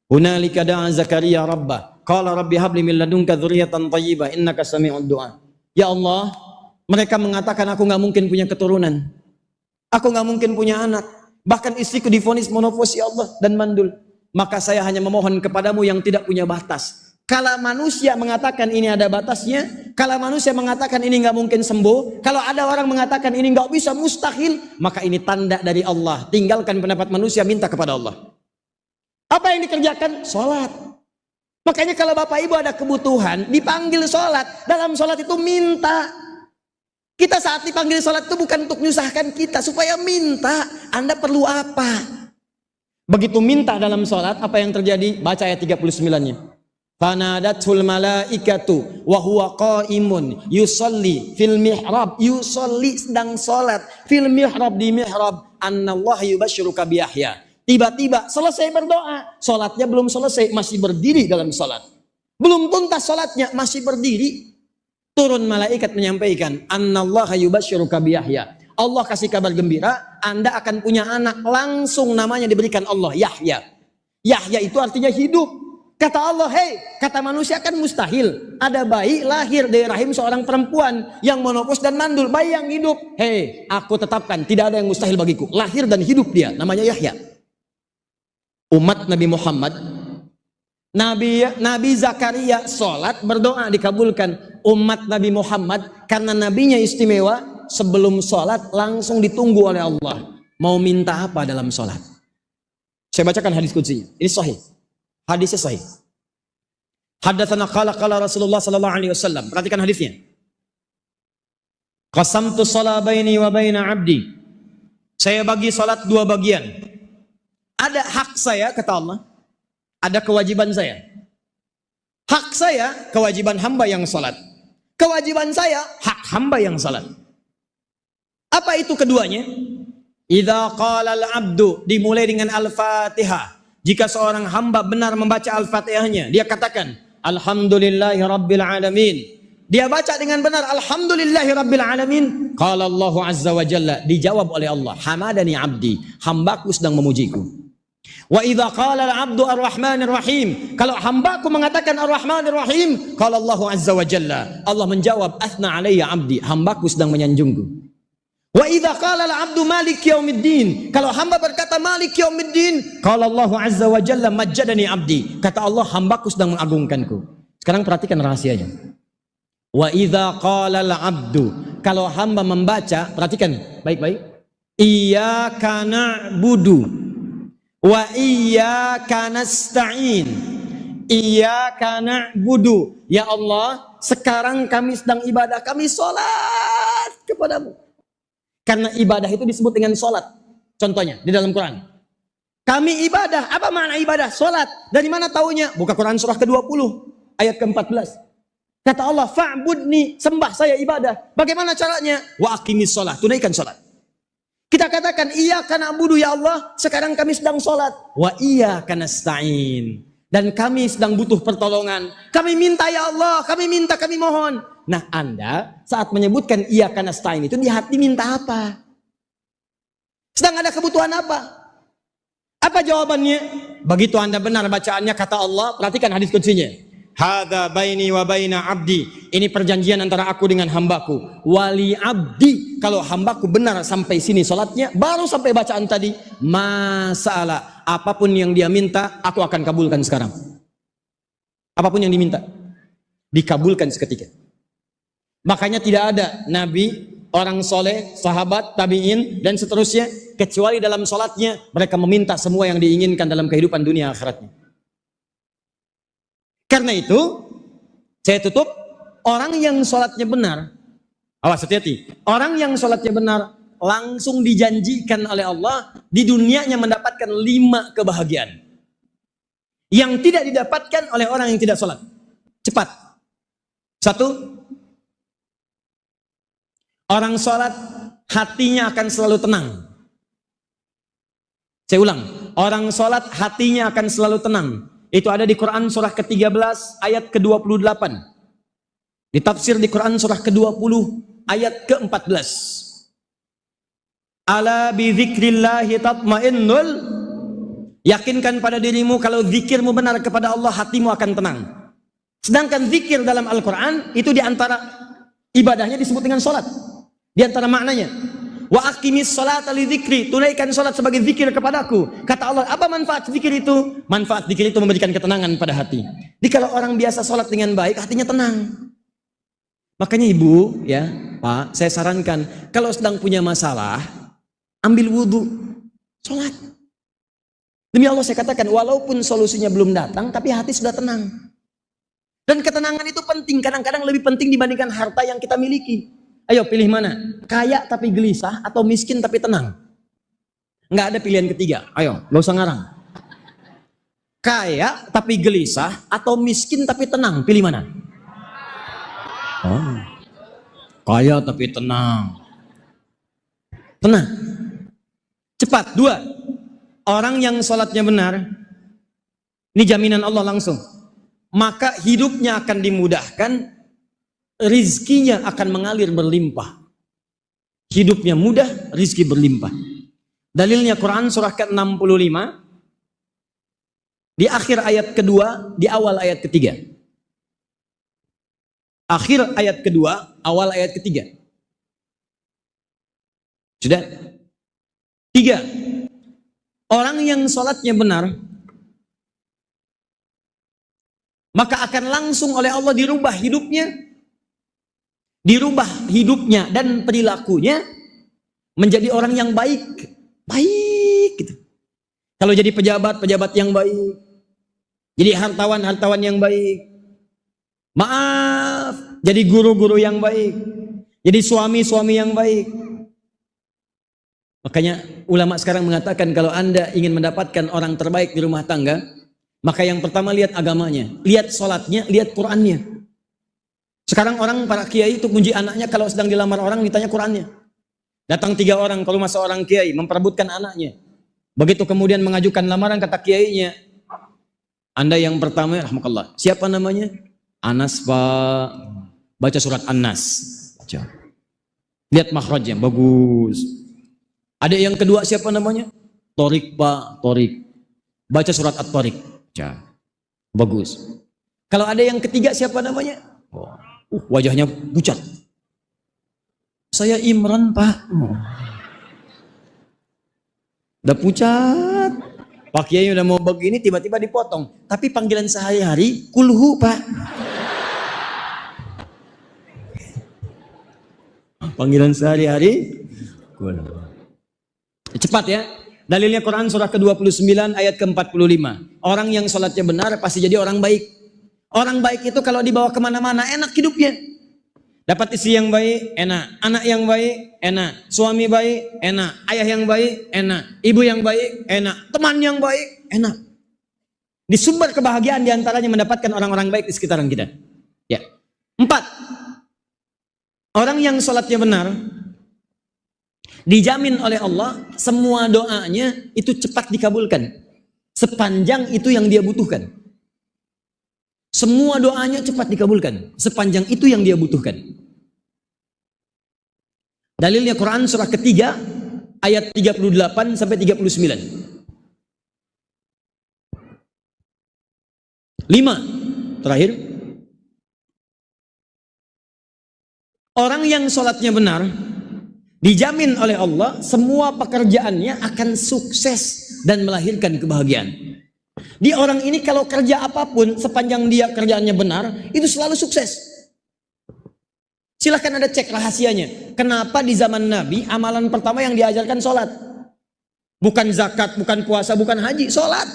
Hunalika da'a Zakaria rabbah. Qala rabbi habli min ladunka dzurriyyatan thayyibah innaka sami'ud du'a. Ya Allah, mereka mengatakan aku nggak mungkin punya keturunan. Aku nggak mungkin punya anak. Bahkan istriku divonis monopos ya Allah dan mandul. Maka saya hanya memohon kepadamu yang tidak punya batas. Kalau manusia mengatakan ini ada batasnya, kalau manusia mengatakan ini nggak mungkin sembuh, kalau ada orang mengatakan ini nggak bisa, mustahil, maka ini tanda dari Allah. Tinggalkan pendapat manusia, minta kepada Allah. Apa yang dikerjakan? Sholat. Makanya kalau bapak ibu ada kebutuhan, dipanggil sholat. Dalam sholat itu minta. Kita saat dipanggil sholat itu bukan untuk menyusahkan kita, supaya minta. Anda perlu apa? Begitu minta dalam sholat, apa yang terjadi? Baca ayat 39-nya. Fanadatul malaikatu wa huwa qaimun yusolli fil mihrab. Yusolli sedang sholat fil mihrab, di mihrab. Annallaha yubasyiruka bi Yahya. Tiba-tiba selesai berdoa, sholatnya belum selesai, masih berdiri dalam sholat. Belum tuntas sholatnya, masih berdiri. Turun malaikat menyampaikan, Annallaha yubasyiruka bi Yahya. Allah kasih kabar gembira, Anda akan punya anak, langsung namanya diberikan Allah, Yahya. Yahya itu artinya hidup. Kata Allah, hei, kata manusia kan mustahil. Ada bayi lahir dari rahim seorang perempuan yang monopos dan mandul, bayi yang hidup. Hei, aku tetapkan, tidak ada yang mustahil bagiku. Lahir dan hidup dia, namanya Yahya. Umat Nabi Muhammad, Nabi Zakaria sholat, berdoa dikabulkan. Umat Nabi Muhammad, karena nabinya istimewa, sebelum sholat langsung ditunggu oleh Allah. Mau minta apa dalam sholat? Saya bacakan hadis qudsinya. Ini sahih. Hadisnya sahih. Haddatsana qala Rasulullah sallallahu alaihi wasallam. Perhatikan hadisnya. Qasamtu shalah baini wa baina 'abdi. Saya bagi salat dua bagian. Ada hak saya kata Allah, ada kewajiban saya. Hak saya kewajiban hamba yang salat. Kewajiban saya hak hamba yang salat. Apa itu keduanya? Idza qala al-'abdu, dimulai dengan Al-Fatihah. Jika seorang hamba benar membaca Al-Fatihahnya, dia katakan Alhamdulillahi Rabbil Alamin. Dia baca dengan benar Alhamdulillahi Rabbil Alamin. Qala Allah Azza wa Jalla, dijawab oleh Allah, Hamadani abdi, hambaku sedang memujiku. Wa idza qala al-'abdu ar-Rahmanir Rahim, kalau hambaku mengatakan ar-Rahmanir Rahim, qala Allah Azza wa Jalla, Allah menjawab Athna alayya abdi, hambaku sedang menyanjungku. Wa idza qala al-'abdu Malik yaumiddin, kalau hamba berkata Malik yaumiddin, qala Allah Azza wa Jalla majjadani abdi, kata Allah hambaku sedang mengagungkanku. Sekarang perhatikan rahasianya. Wa idza qala al-'abdu, kalau hamba membaca, perhatikan baik-baik, iyyaka na'budu wa iyyaka nasta'in. Iyyaka na'budu, ya Allah, sekarang kami sedang ibadah, kami salat kepadamu. Karena ibadah itu disebut dengan sholat. Contohnya di dalam Quran. Kami ibadah. Apa makna ibadah? Sholat. Dari mana taunya? Buka Quran surah ke-20 ayat ke-14. Kata Allah, fa'budni, sembah saya ibadah. Bagaimana caranya? Wa aqimis sholat, tunaikan sholat. Kita katakan, iyyaka na'budu ya Allah, sekarang kami sedang sholat. Wa iyyaka nasta'in, dan kami sedang butuh pertolongan. Kami minta ya Allah, kami minta, kami mohon. Nah, Anda saat menyebutkan iyyaka nasta'in itu di hati minta apa? Sedang ada kebutuhan apa? Apa jawabannya? Begitu Anda benar bacaannya, kata Allah, perhatikan hadis kutsinya. Hadza baini wa baina abdi. Ini perjanjian antara aku dengan hambaku. Wali abdi, kalau hambaku benar sampai sini salatnya, baru sampai bacaan tadi, masalah apapun yang dia minta, aku akan kabulkan sekarang. Apapun yang diminta, dikabulkan seketika. Makanya tidak ada nabi, orang soleh, sahabat, tabi'in, dan seterusnya, kecuali dalam salatnya mereka meminta semua yang diinginkan dalam kehidupan dunia akhiratnya. Karena itu, saya tutup, orang yang sholatnya benar, awas hati-hati, orang yang sholatnya benar, langsung dijanjikan oleh Allah, di dunianya mendapatkan 5 kebahagiaan. Yang tidak didapatkan oleh orang yang tidak sholat. Cepat. 1, orang sholat, hatinya akan selalu tenang. Saya ulang, orang sholat, hatinya akan selalu tenang. Itu ada di Quran surah ke-13 ayat ke-28. Ditafsir di Quran surah ke-20 ayat ke-14. Ala bi dzikrillahi tatmainnul. Yakinkan pada dirimu kalau zikirmu benar kepada Allah, hatimu akan tenang. Sedangkan zikir dalam Al-Quran itu diantara ibadahnya disebut dengan sholat. Diantara maknanya, wa aqimis sholata li dzikri, tunaikan sholat sebagai zikir kepadaku. Kata Allah, apa manfaat zikir itu? Manfaat zikir itu memberikan ketenangan pada hati. Jadi kalau orang biasa sholat dengan baik, hatinya tenang. Makanya ibu, ya Pak, saya sarankan, kalau sedang punya masalah, ambil wudhu, sholat. Demi Allah saya katakan, walaupun solusinya belum datang, tapi hati sudah tenang. Dan ketenangan itu penting, kadang-kadang lebih penting dibandingkan harta yang kita miliki. Ayo pilih mana? Kaya tapi gelisah atau miskin tapi tenang? Nggak ada pilihan ketiga. Ayo, nggak usah ngarang. Kaya tapi gelisah atau miskin tapi tenang? Pilih mana? Oh, kaya tapi tenang. Tenang. Cepat. 2. Orang yang sholatnya benar, ini jaminan Allah langsung. Maka hidupnya akan dimudahkan, rizkinya akan mengalir berlimpah. Hidupnya mudah, rizki berlimpah. Dalilnya Quran surah ke-65, di akhir ayat kedua, di awal ayat ketiga. Akhir ayat kedua, awal ayat ketiga. Sudah? 3. Orang yang sholatnya benar, maka akan langsung oleh Allah dirubah hidupnya. Dirubah hidupnya dan perilakunya menjadi orang yang baik. Baik gitu. Kalau jadi pejabat, pejabat yang baik. Jadi hartawan, hartawan yang baik. Maaf, jadi guru-guru yang baik. Jadi suami-suami yang baik. Makanya ulama sekarang mengatakan kalau Anda ingin mendapatkan orang terbaik di rumah tangga, maka yang pertama lihat agamanya, lihat sholatnya, lihat Qurannya. Sekarang orang, para kiai itu kunci anaknya kalau sedang dilamar orang ditanya Qurannya. Datang 3 orang kalau masa orang kiai memperebutkan anaknya. Begitu kemudian mengajukan lamaran, kata kiainya, Anda yang pertama, rahmatullah, siapa namanya? Anas Pak. Baca surat An-Nas. Baca. Lihat makhrajnya, bagus. Ada yang kedua, siapa namanya? Torik Pak, Torik. Baca surat At-Torik. Baca. Bagus. Kalau ada yang ketiga, siapa namanya? Wajahnya pucat. Saya Imran Pak. Udah pucat. Pak Kiai udah mau begini, tiba-tiba dipotong. Tapi panggilan sehari-hari kulhu Pak. Panggilan sehari-hari kulhu. Cepat ya. Dalilnya Quran surah ke-29 ayat ke-45. Orang yang sholatnya benar pasti jadi orang baik. Orang baik itu kalau dibawa kemana-mana enak hidupnya. Dapat istri yang baik, enak. Anak yang baik, enak. Suami baik, enak. Ayah yang baik, enak. Ibu yang baik, enak. Teman yang baik, enak. Di sumber kebahagiaan diantaranya mendapatkan orang-orang baik di sekitaran kita. Ya. 4. Orang yang sholatnya benar, dijamin oleh Allah semua doanya itu cepat dikabulkan. Sepanjang itu yang dia butuhkan. Semua doanya cepat dikabulkan. Sepanjang itu yang dia butuhkan. Dalilnya Quran surah ketiga ayat 38 sampai 39. 5 terakhir. Orang yang sholatnya benar dijamin oleh Allah semua pekerjaannya akan sukses dan melahirkan kebahagiaan. Di orang ini kalau kerja apapun sepanjang dia kerjaannya benar itu selalu sukses. Silahkan Anda cek rahasianya. Kenapa di zaman Nabi amalan pertama yang diajarkan sholat? Bukan zakat, bukan puasa, bukan haji, sholat.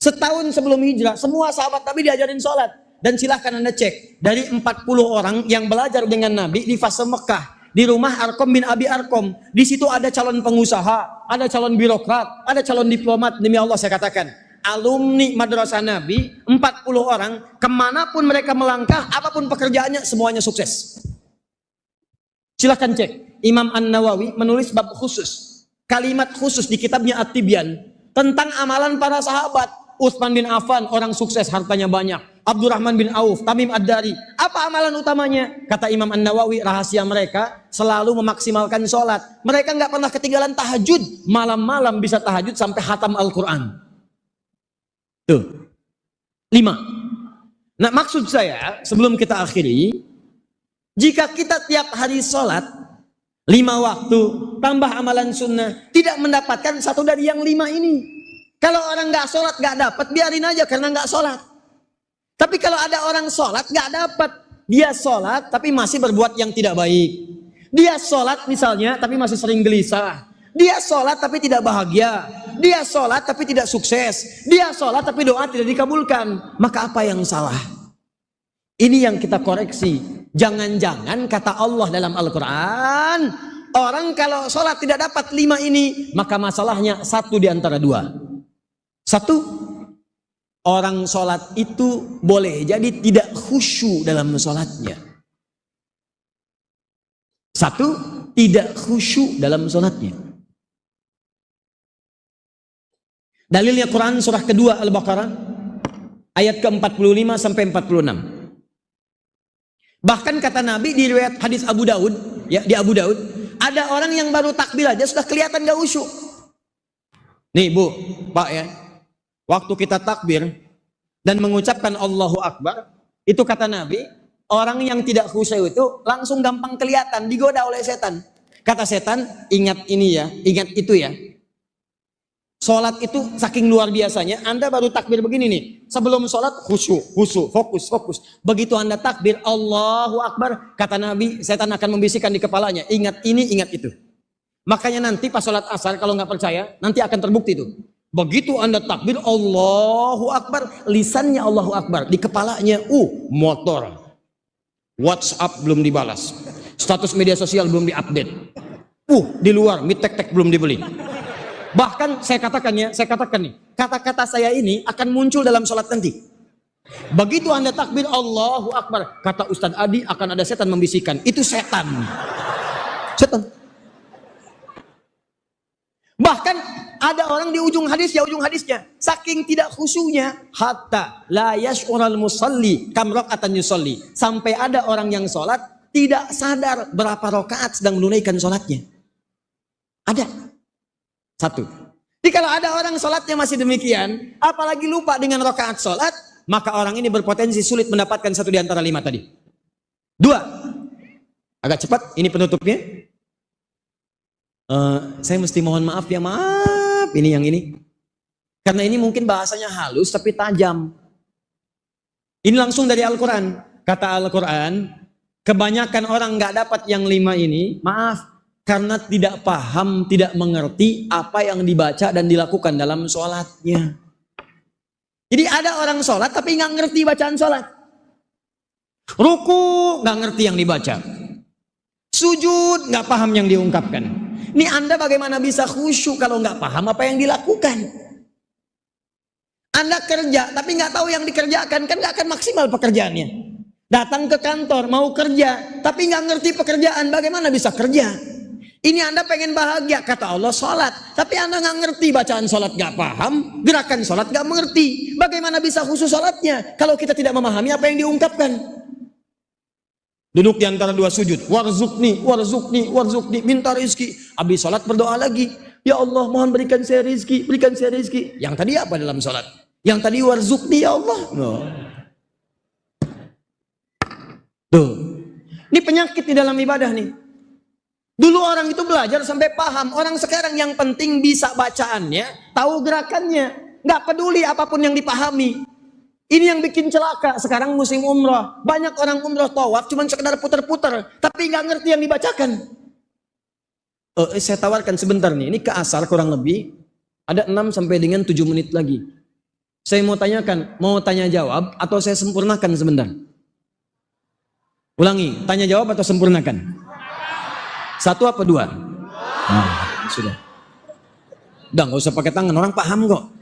Setahun sebelum hijrah semua sahabat Nabi diajarin sholat. Dan silahkan Anda cek dari 40 orang yang belajar dengan Nabi di fase Mekah, di rumah Arkom bin Abi Arkom, di situ ada calon pengusaha, ada calon birokrat, ada calon diplomat. Demi Allah saya katakan, alumni madrasah Nabi 40 orang, kemanapun mereka melangkah, apapun pekerjaannya, semuanya sukses. Silahkan cek. Imam An-Nawawi menulis bab khusus, kalimat khusus di kitabnya At-Tibyan tentang amalan para sahabat. Utsman bin Affan, orang sukses, hartanya banyak. Abdurrahman bin Auf, Tamim Ad-Dari. Apa amalan utamanya? Kata Imam An-Nawawi, rahasia mereka selalu memaksimalkan sholat. Mereka nggak pernah ketinggalan tahajud. Malam-malam bisa tahajud sampai khatam Al-Quran. Tuh. 5. Nah, maksud saya, sebelum kita akhiri, jika kita tiap hari sholat 5 waktu, tambah amalan sunnah, tidak mendapatkan satu dari yang 5 ini. Kalau orang nggak sholat nggak dapat, biarin aja karena nggak sholat. Tapi kalau ada orang sholat nggak dapat, dia sholat tapi masih berbuat yang tidak baik. Dia sholat misalnya tapi masih sering gelisah. Dia sholat tapi tidak bahagia. Dia sholat tapi tidak sukses. Dia sholat tapi doa tidak dikabulkan. Maka apa yang salah? Ini yang kita koreksi. Jangan-jangan kata Allah dalam Al-Quran, orang kalau sholat tidak dapat 5 ini, maka masalahnya satu di antara 2. Satu, orang sholat itu boleh jadi tidak khusyuk dalam sholatnya. Satu, tidak khusyuk dalam sholatnya. Dalilnya Quran surah kedua Al-Baqarah ayat ke-45 sampai 46. Bahkan kata Nabi di riwayat hadis Abu Daud, ya di Abu Daud, ada orang yang baru takbir aja sudah kelihatan gak khusyuk. Nih Bu, Pak ya. Waktu kita takbir dan mengucapkan Allahu Akbar, itu kata Nabi, orang yang tidak khusyuk itu langsung gampang kelihatan, digoda oleh setan. Kata setan, ingat ini ya, ingat itu ya. Sholat itu saking luar biasanya, Anda baru takbir begini nih. Sebelum sholat khusyuk, fokus. Begitu Anda takbir Allahu Akbar, kata Nabi, setan akan membisikkan di kepalanya, ingat ini, ingat itu. Makanya nanti pas sholat asar, kalau nggak percaya, nanti akan terbukti tuh. Begitu Anda takbir Allahu Akbar, lisannya Allahu Akbar, di kepalanya motor, WhatsApp belum dibalas, status media sosial belum diupdate, di luar mie tek-tek belum dibeli. Bahkan saya katakan nih, kata-kata saya ini akan muncul dalam sholat nanti. Begitu Anda takbir Allahu Akbar, kata Ustadz Adi, akan ada setan membisikkan, itu setan. Bahkan ada orang di ujung hadisnya, saking tidak khusyuknya, hatta la yash'ural musalli kam raqatan yusalli, sampai ada orang yang sholat tidak sadar berapa rakaat sedang menunaikan sholatnya. Ada. Satu. Jadi kalau ada orang sholatnya masih demikian, apalagi lupa dengan rakaat sholat, maka orang ini berpotensi sulit mendapatkan satu di antara 5 tadi. 2. Agak cepat, ini penutupnya. Saya mesti mohon maaf ya, maaf ini yang ini. Karena ini mungkin bahasanya halus tapi tajam. Ini langsung dari Al-Quran. Kata Al-Quran, kebanyakan orang nggak dapat yang 5 ini, maaf, karena tidak paham, tidak mengerti apa yang dibaca dan dilakukan dalam sholatnya. Jadi ada orang sholat tapi nggak ngerti bacaan sholat. Ruku nggak ngerti yang dibaca. Sujud nggak paham yang diungkapkan. Ini Anda bagaimana bisa khusyuk kalau nggak paham apa yang dilakukan? Anda kerja tapi nggak tahu yang dikerjakan, kan nggak akan maksimal pekerjaannya. Datang ke kantor mau kerja tapi nggak ngerti pekerjaan, bagaimana bisa kerja? Ini Anda pengen bahagia, kata Allah sholat, tapi Anda nggak ngerti bacaan sholat, nggak paham, gerakan sholat nggak mengerti. Bagaimana bisa khusyuk sholatnya kalau kita tidak memahami apa yang diungkapkan? Duduk di antara dua sujud. Warzuqni, warzuqni, warzuqni. Minta rizki. Habis sholat berdoa lagi. Ya Allah, mohon berikan saya rizki, berikan saya rizki. Yang tadi apa dalam sholat? Yang tadi warzuqni ya Allah. No. Tuh. Ini penyakit di dalam ibadah nih. Dulu orang itu belajar sampai paham. Orang sekarang yang penting bisa bacaannya, tahu gerakannya. Nggak peduli apapun yang dipahami. Ini yang bikin celaka. Sekarang musim umrah. Banyak orang umrah tawaf cuma sekedar putar-putar. Tapi nggak ngerti yang dibacakan. Saya tawarkan sebentar nih. Ini ke asar kurang lebih. Ada 6 sampai dengan 7 menit lagi. Saya mau tanyakan. Mau tanya jawab atau saya sempurnakan sebentar? Ulangi. Tanya jawab atau sempurnakan? 1 apa 2? Nah, sudah. Udah nggak usah pakai tangan. Orang paham kok.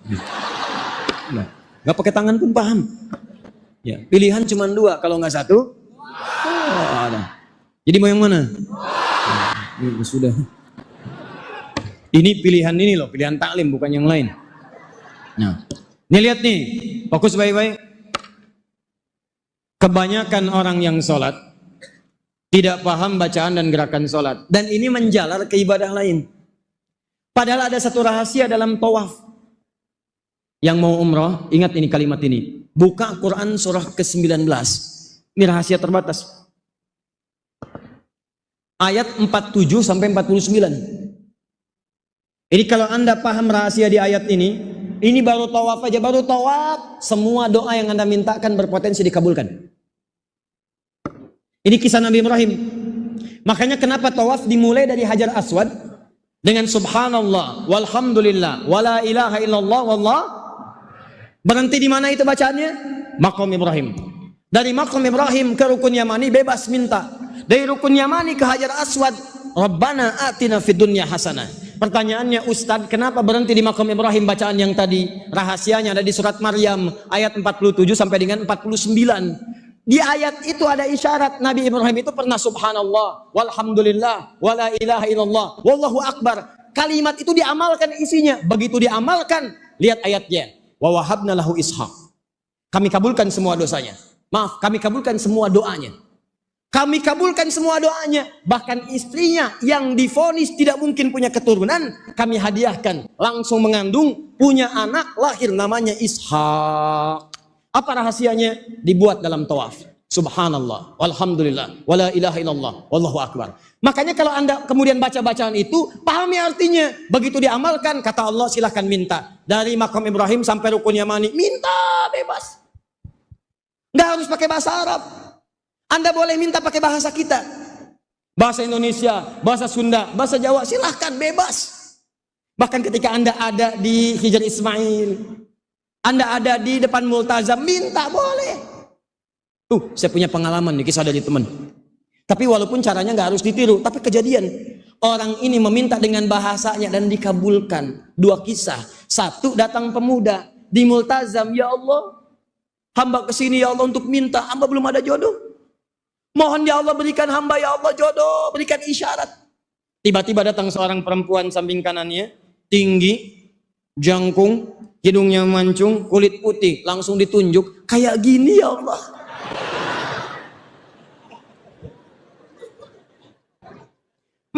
Nah. Gak pakai tangan pun paham. Ya, pilihan cuma 2, kalau nggak 1. Jadi mau yang mana? Nah, sudah. Ini pilihan ini loh, pilihan taklim bukan yang lain. Nah, ini lihat nih, fokus baik-baik. Kebanyakan orang yang sholat tidak paham bacaan dan gerakan sholat, dan ini menjalar ke ibadah lain. Padahal ada satu rahasia dalam tawaf. Yang mau umrah, ingat ini kalimat ini. Buka Quran surah ke-19. Ini rahasia terbatas. Ayat 47 sampai 49. Ini kalau Anda paham rahasia di ayat ini baru tawaf aja, baru tawaf, semua doa yang Anda mintakan berpotensi dikabulkan. Ini kisah Nabi Ibrahim. Makanya kenapa tawaf dimulai dari Hajar Aswad dengan subhanallah, walhamdulillah, wala ilaha illallah, wallah. Berhenti di mana itu bacaannya? Maqam Ibrahim. Dari Maqam Ibrahim ke Rukun Yamani bebas minta. Dari Rukun Yamani ke Hajar Aswad, Rabbana atina fid dunya hasanah. Pertanyaannya, Ustadz, kenapa berhenti di Maqam Ibrahim bacaan yang tadi? Rahasianya ada di surat Maryam ayat 47 sampai dengan 49. Di ayat itu ada isyarat Nabi Ibrahim itu pernah subhanallah, walhamdulillah, wala ilaha illallah, wallahu akbar. Kalimat itu diamalkan isinya. Begitu diamalkan, lihat ayatnya. Wa wahabna lahu ishaq. Kami kabulkan semua dosanya. Maaf, kami kabulkan semua doanya. Kami kabulkan semua doanya. Bahkan istrinya yang divonis tidak mungkin punya keturunan, kami hadiahkan. Langsung mengandung, punya anak, lahir namanya Ishak. Apa rahasianya? Dibuat dalam tawaf. Subhanallah, walhamdulillah, wala ilaha illallah, wallahu akbar. Makanya kalau Anda kemudian baca bacaan itu, pahami artinya. Begitu diamalkan, kata Allah, silahkan minta. Dari Maqam Ibrahim sampai Rukun Yamani, minta bebas. Nggak harus pakai bahasa Arab. Anda boleh minta pakai bahasa kita. Bahasa Indonesia, bahasa Sunda, bahasa Jawa, silahkan bebas. Bahkan ketika Anda ada di Hijr Ismail, Anda ada di depan Multazam, minta boleh. Saya punya pengalaman nih, kisah dari teman. Tapi walaupun caranya nggak harus ditiru, tapi kejadian. Orang ini meminta dengan bahasanya dan dikabulkan. 2 kisah. 1, datang pemuda di Multazam, ya Allah, hamba kesini ya Allah untuk minta, hamba belum ada jodoh. Mohon ya Allah berikan hamba ya Allah jodoh, berikan isyarat. Tiba-tiba datang seorang perempuan samping kanannya, tinggi, jangkung, hidungnya mancung, kulit putih, langsung ditunjuk, kayak gini ya Allah.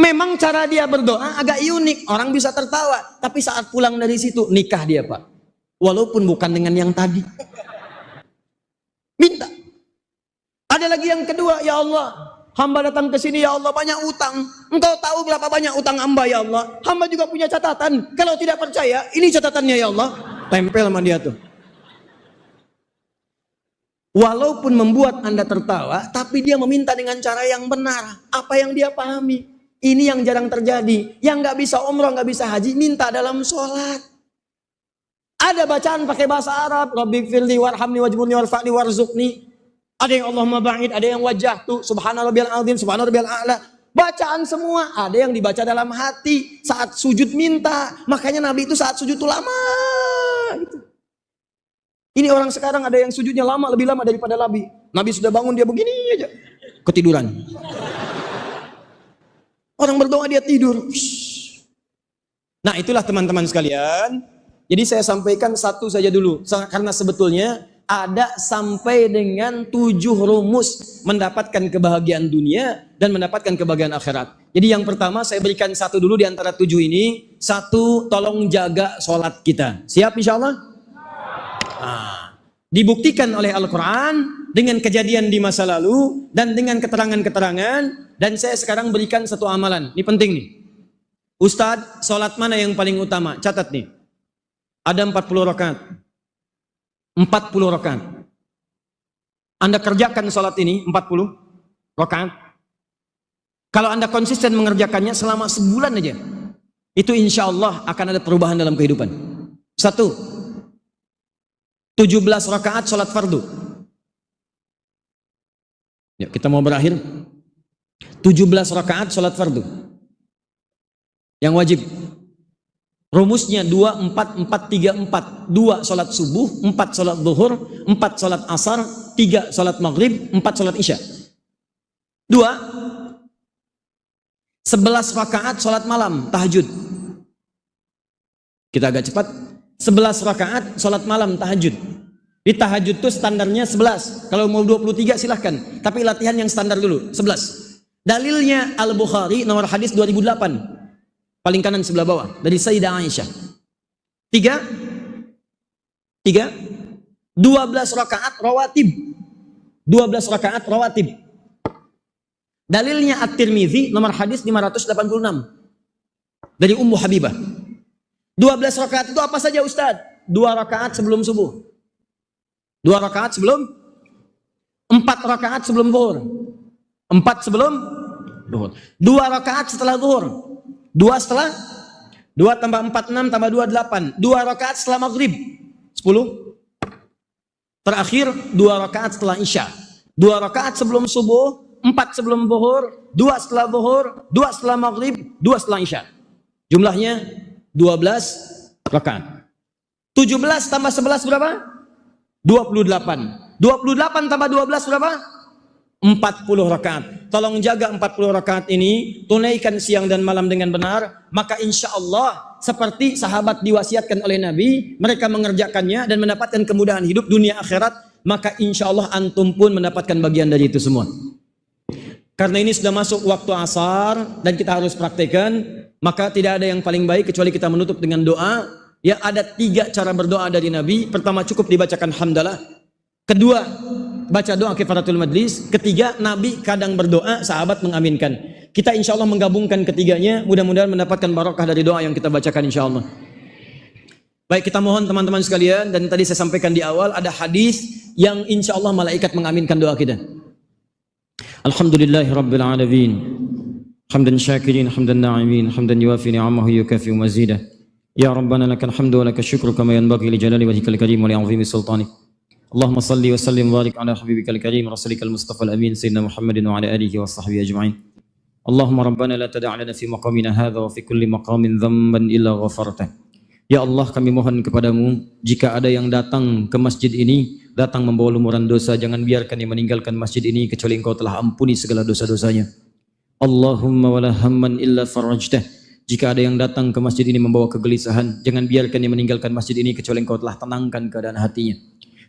Memang cara dia berdoa agak unik, orang bisa tertawa. Tapi saat pulang dari situ, nikah dia Pak. Walaupun bukan dengan yang tadi. Minta. Ada lagi yang kedua, ya Allah, hamba datang ke sini ya Allah banyak utang. Engkau tahu berapa banyak utang hamba ya Allah. Hamba juga punya catatan. Kalau tidak percaya, ini catatannya ya Allah. Tempel sama dia tuh. Walaupun membuat Anda tertawa, tapi dia meminta dengan cara yang benar. Apa yang dia pahami. Ini yang jarang terjadi. Yang nggak bisa umrah, nggak bisa haji, minta dalam sholat. Ada bacaan pakai bahasa Arab. Rabbighfirli warhamni wajburni warfa'ni warzuqni. Ada yang Allahumma ba'id, ada yang wajjahtu, subhanarabbiyal azim, subhanarabbiyal a'la. Bacaan semua. Ada yang dibaca dalam hati saat sujud minta. Makanya Nabi itu saat sujud itu lama. Gitu. Ini orang sekarang ada yang sujudnya lama, lebih lama daripada Nabi. Nabi sudah bangun, dia begini aja. Ketiduran. Orang berdoa dia tidur. Nah itulah teman-teman sekalian. Jadi saya sampaikan satu saja dulu. Karena sebetulnya ada sampai dengan 7 rumus mendapatkan kebahagiaan dunia dan mendapatkan kebahagiaan akhirat. Jadi yang pertama saya berikan satu dulu di antara 7 ini. Satu, tolong jaga sholat kita. Siap insya Allah? Dibuktikan oleh Al-Quran dengan kejadian di masa lalu dan dengan keterangan-keterangan. Dan saya sekarang berikan satu amalan. Ini penting nih. Ustadz, sholat mana yang paling utama? Catat nih. Ada 40 rakaat. 40 rakaat. Anda kerjakan sholat ini 40 rakaat. Kalau Anda konsisten mengerjakannya selama sebulan aja, itu insya Allah akan ada perubahan dalam kehidupan. 1. 17 rakaat sholat fardu. Ya, kita mau berakhir. 17 rakaat sholat fardu. Yang wajib. Rumusnya 2, 4, 4, 3, 4. 2 sholat subuh, 4 sholat zuhur, 4 sholat asar, 3 sholat maghrib, 4 sholat isya. 2, 11 rakaat sholat malam, tahajud. Kita agak cepat. 11 rakaat sholat malam, tahajud. Di tahajud itu standarnya 11. Kalau mau 23 silahkan. Tapi latihan yang standar dulu, 11. Dalilnya Al-Bukhari, nomor hadis 2008. Paling kanan sebelah bawah dari Sayyidah Aisyah. 3 12 rakaat rawatib. 12 rakaat rawatib. Dalilnya At-Tirmidzi nomor hadis 586 dari Ummu Habibah. 12 rakaat itu apa saja Ustaz? 2 rakaat sebelum subuh. 2 rakaat sebelum 4 rakaat sebelum zuhur. 4 sebelum zuhur. 2 rakaat setelah zuhur. 2 setelah 2 tambah 4 6 tambah 2 8. 2 rakaat setelah maghrib 10. Terakhir 2 rakaat setelah isya. 2 rakaat sebelum subuh, 4 sebelum zuhur, 2 setelah zuhur, 2 setelah maghrib, 2 setelah isya. Jumlahnya 12 rakaat. 17 tambah 11 berapa? 28. 28 tambah 12 berapa? 40 rakaat. Tolong jaga 40 rakaat ini, tunaikan siang dan malam dengan benar, maka insya Allah seperti sahabat diwasiatkan oleh Nabi, mereka mengerjakannya dan mendapatkan kemudahan hidup dunia akhirat, maka insya Allah antum pun mendapatkan bagian dari itu semua. Karena ini sudah masuk waktu asar dan kita harus praktekkan, maka tidak ada yang paling baik kecuali kita menutup dengan doa. Ya, ada 3 cara berdoa dari Nabi. Pertama, cukup dibacakan hamdalah. Kedua, baca doa kifaratul majlis. Ketiga, Nabi kadang berdoa, sahabat mengaminkan. Kita insya Allah menggabungkan ketiganya, mudah-mudahan mendapatkan barokah dari doa yang kita bacakan insya Allah. Baik, kita mohon teman-teman sekalian, dan tadi saya sampaikan di awal, ada hadis yang insya Allah malaikat mengaminkan doa kita. Alhamdulillahi Rabbil Alamin. Hamdan syakirin, hamdan na'imin, hamdan yuafi ni'amahu yukafi mazidah. Ya Rabbana lakal hamdu wa lakal syukru kama yanbaghi li jalali wajhikal karim wa li 'azimi sultanik. Allahumma salli wa sallim wa barik ala habibikal karim rasulikal mustafa al-amin sayyidina Muhammadin wa ala alihi wa sahbihi ajma'in. Allahumma rabbana la tada' lana fi maqamina hadha wa fi kulli maqamin dhanban illa ghafartah. Ya Allah, kami mohon kepadamu, jika ada yang datang ke masjid ini, datang membawa lumuran dosa, jangan biarkan dia meninggalkan masjid ini kecuali Engkau telah ampuni segala dosa-dosanya. Allahumma wala hamman illa farajtah. Jika ada yang datang ke masjid ini membawa kegelisahan, jangan biarkan dia meninggalkan masjid ini kecuali Engkau telah tenangkan keadaan hatinya.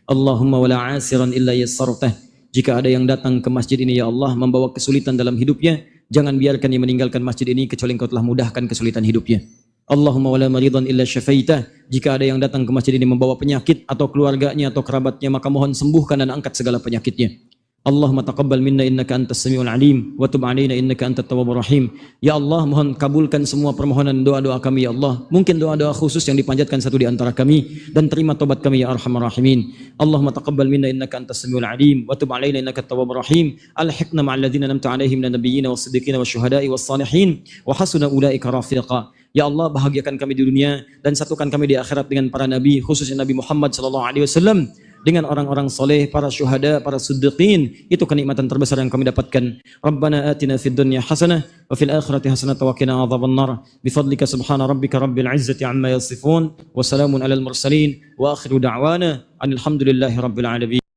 Allahumma wala asiran illa yassartah. Jika ada yang datang ke masjid ini ya Allah membawa kesulitan dalam hidupnya, jangan biarkan dia meninggalkan masjid ini kecuali Engkau telah mudahkan kesulitan hidupnya. Allahumma wala maridan illa syafaitah. Jika ada yang datang ke masjid ini membawa penyakit atau keluarganya atau kerabatnya, maka mohon sembuhkan dan angkat segala penyakitnya. Allahumma taqabbal minna innaka antas samiul alim wa tub alaina innaka antat tawwabur rahim. Ya Allah, mohon kabulkan semua permohonan doa-doa kami ya Allah. Mungkin doa-doa khusus yang dipanjatkan satu di antara kami, dan terima tobat kami ya arhamar rahimin. Allahumma taqabbal minna innaka antas samiul alim wa tub alaina innaka tawwabur rahim. Alhiqna ma'al ladzina an'amta 'alaihim minan nabiyyin was-siddiqin wasyuhada'i was-salihin wa hasuna ulaika rafiqa. Ya Allah, bahagiakan kami di dunia dan satukan kami di akhirat dengan para nabi, khususnya Nabi Muhammad sallallahu alaihi wasallam, dengan orang-orang soleh, para syuhada, para siddiqin. Itu kenikmatan terbesar yang kami dapatkan. Rabbana atina fid dunya hasanah wa fil akhirati hasanah wa qina adzabannar. Bifadlika subhana rabbika rabbil izzati amma yasifun wa salamun alal mursalin wa akhiru da'wana alhamdulillahi rabbil alamin.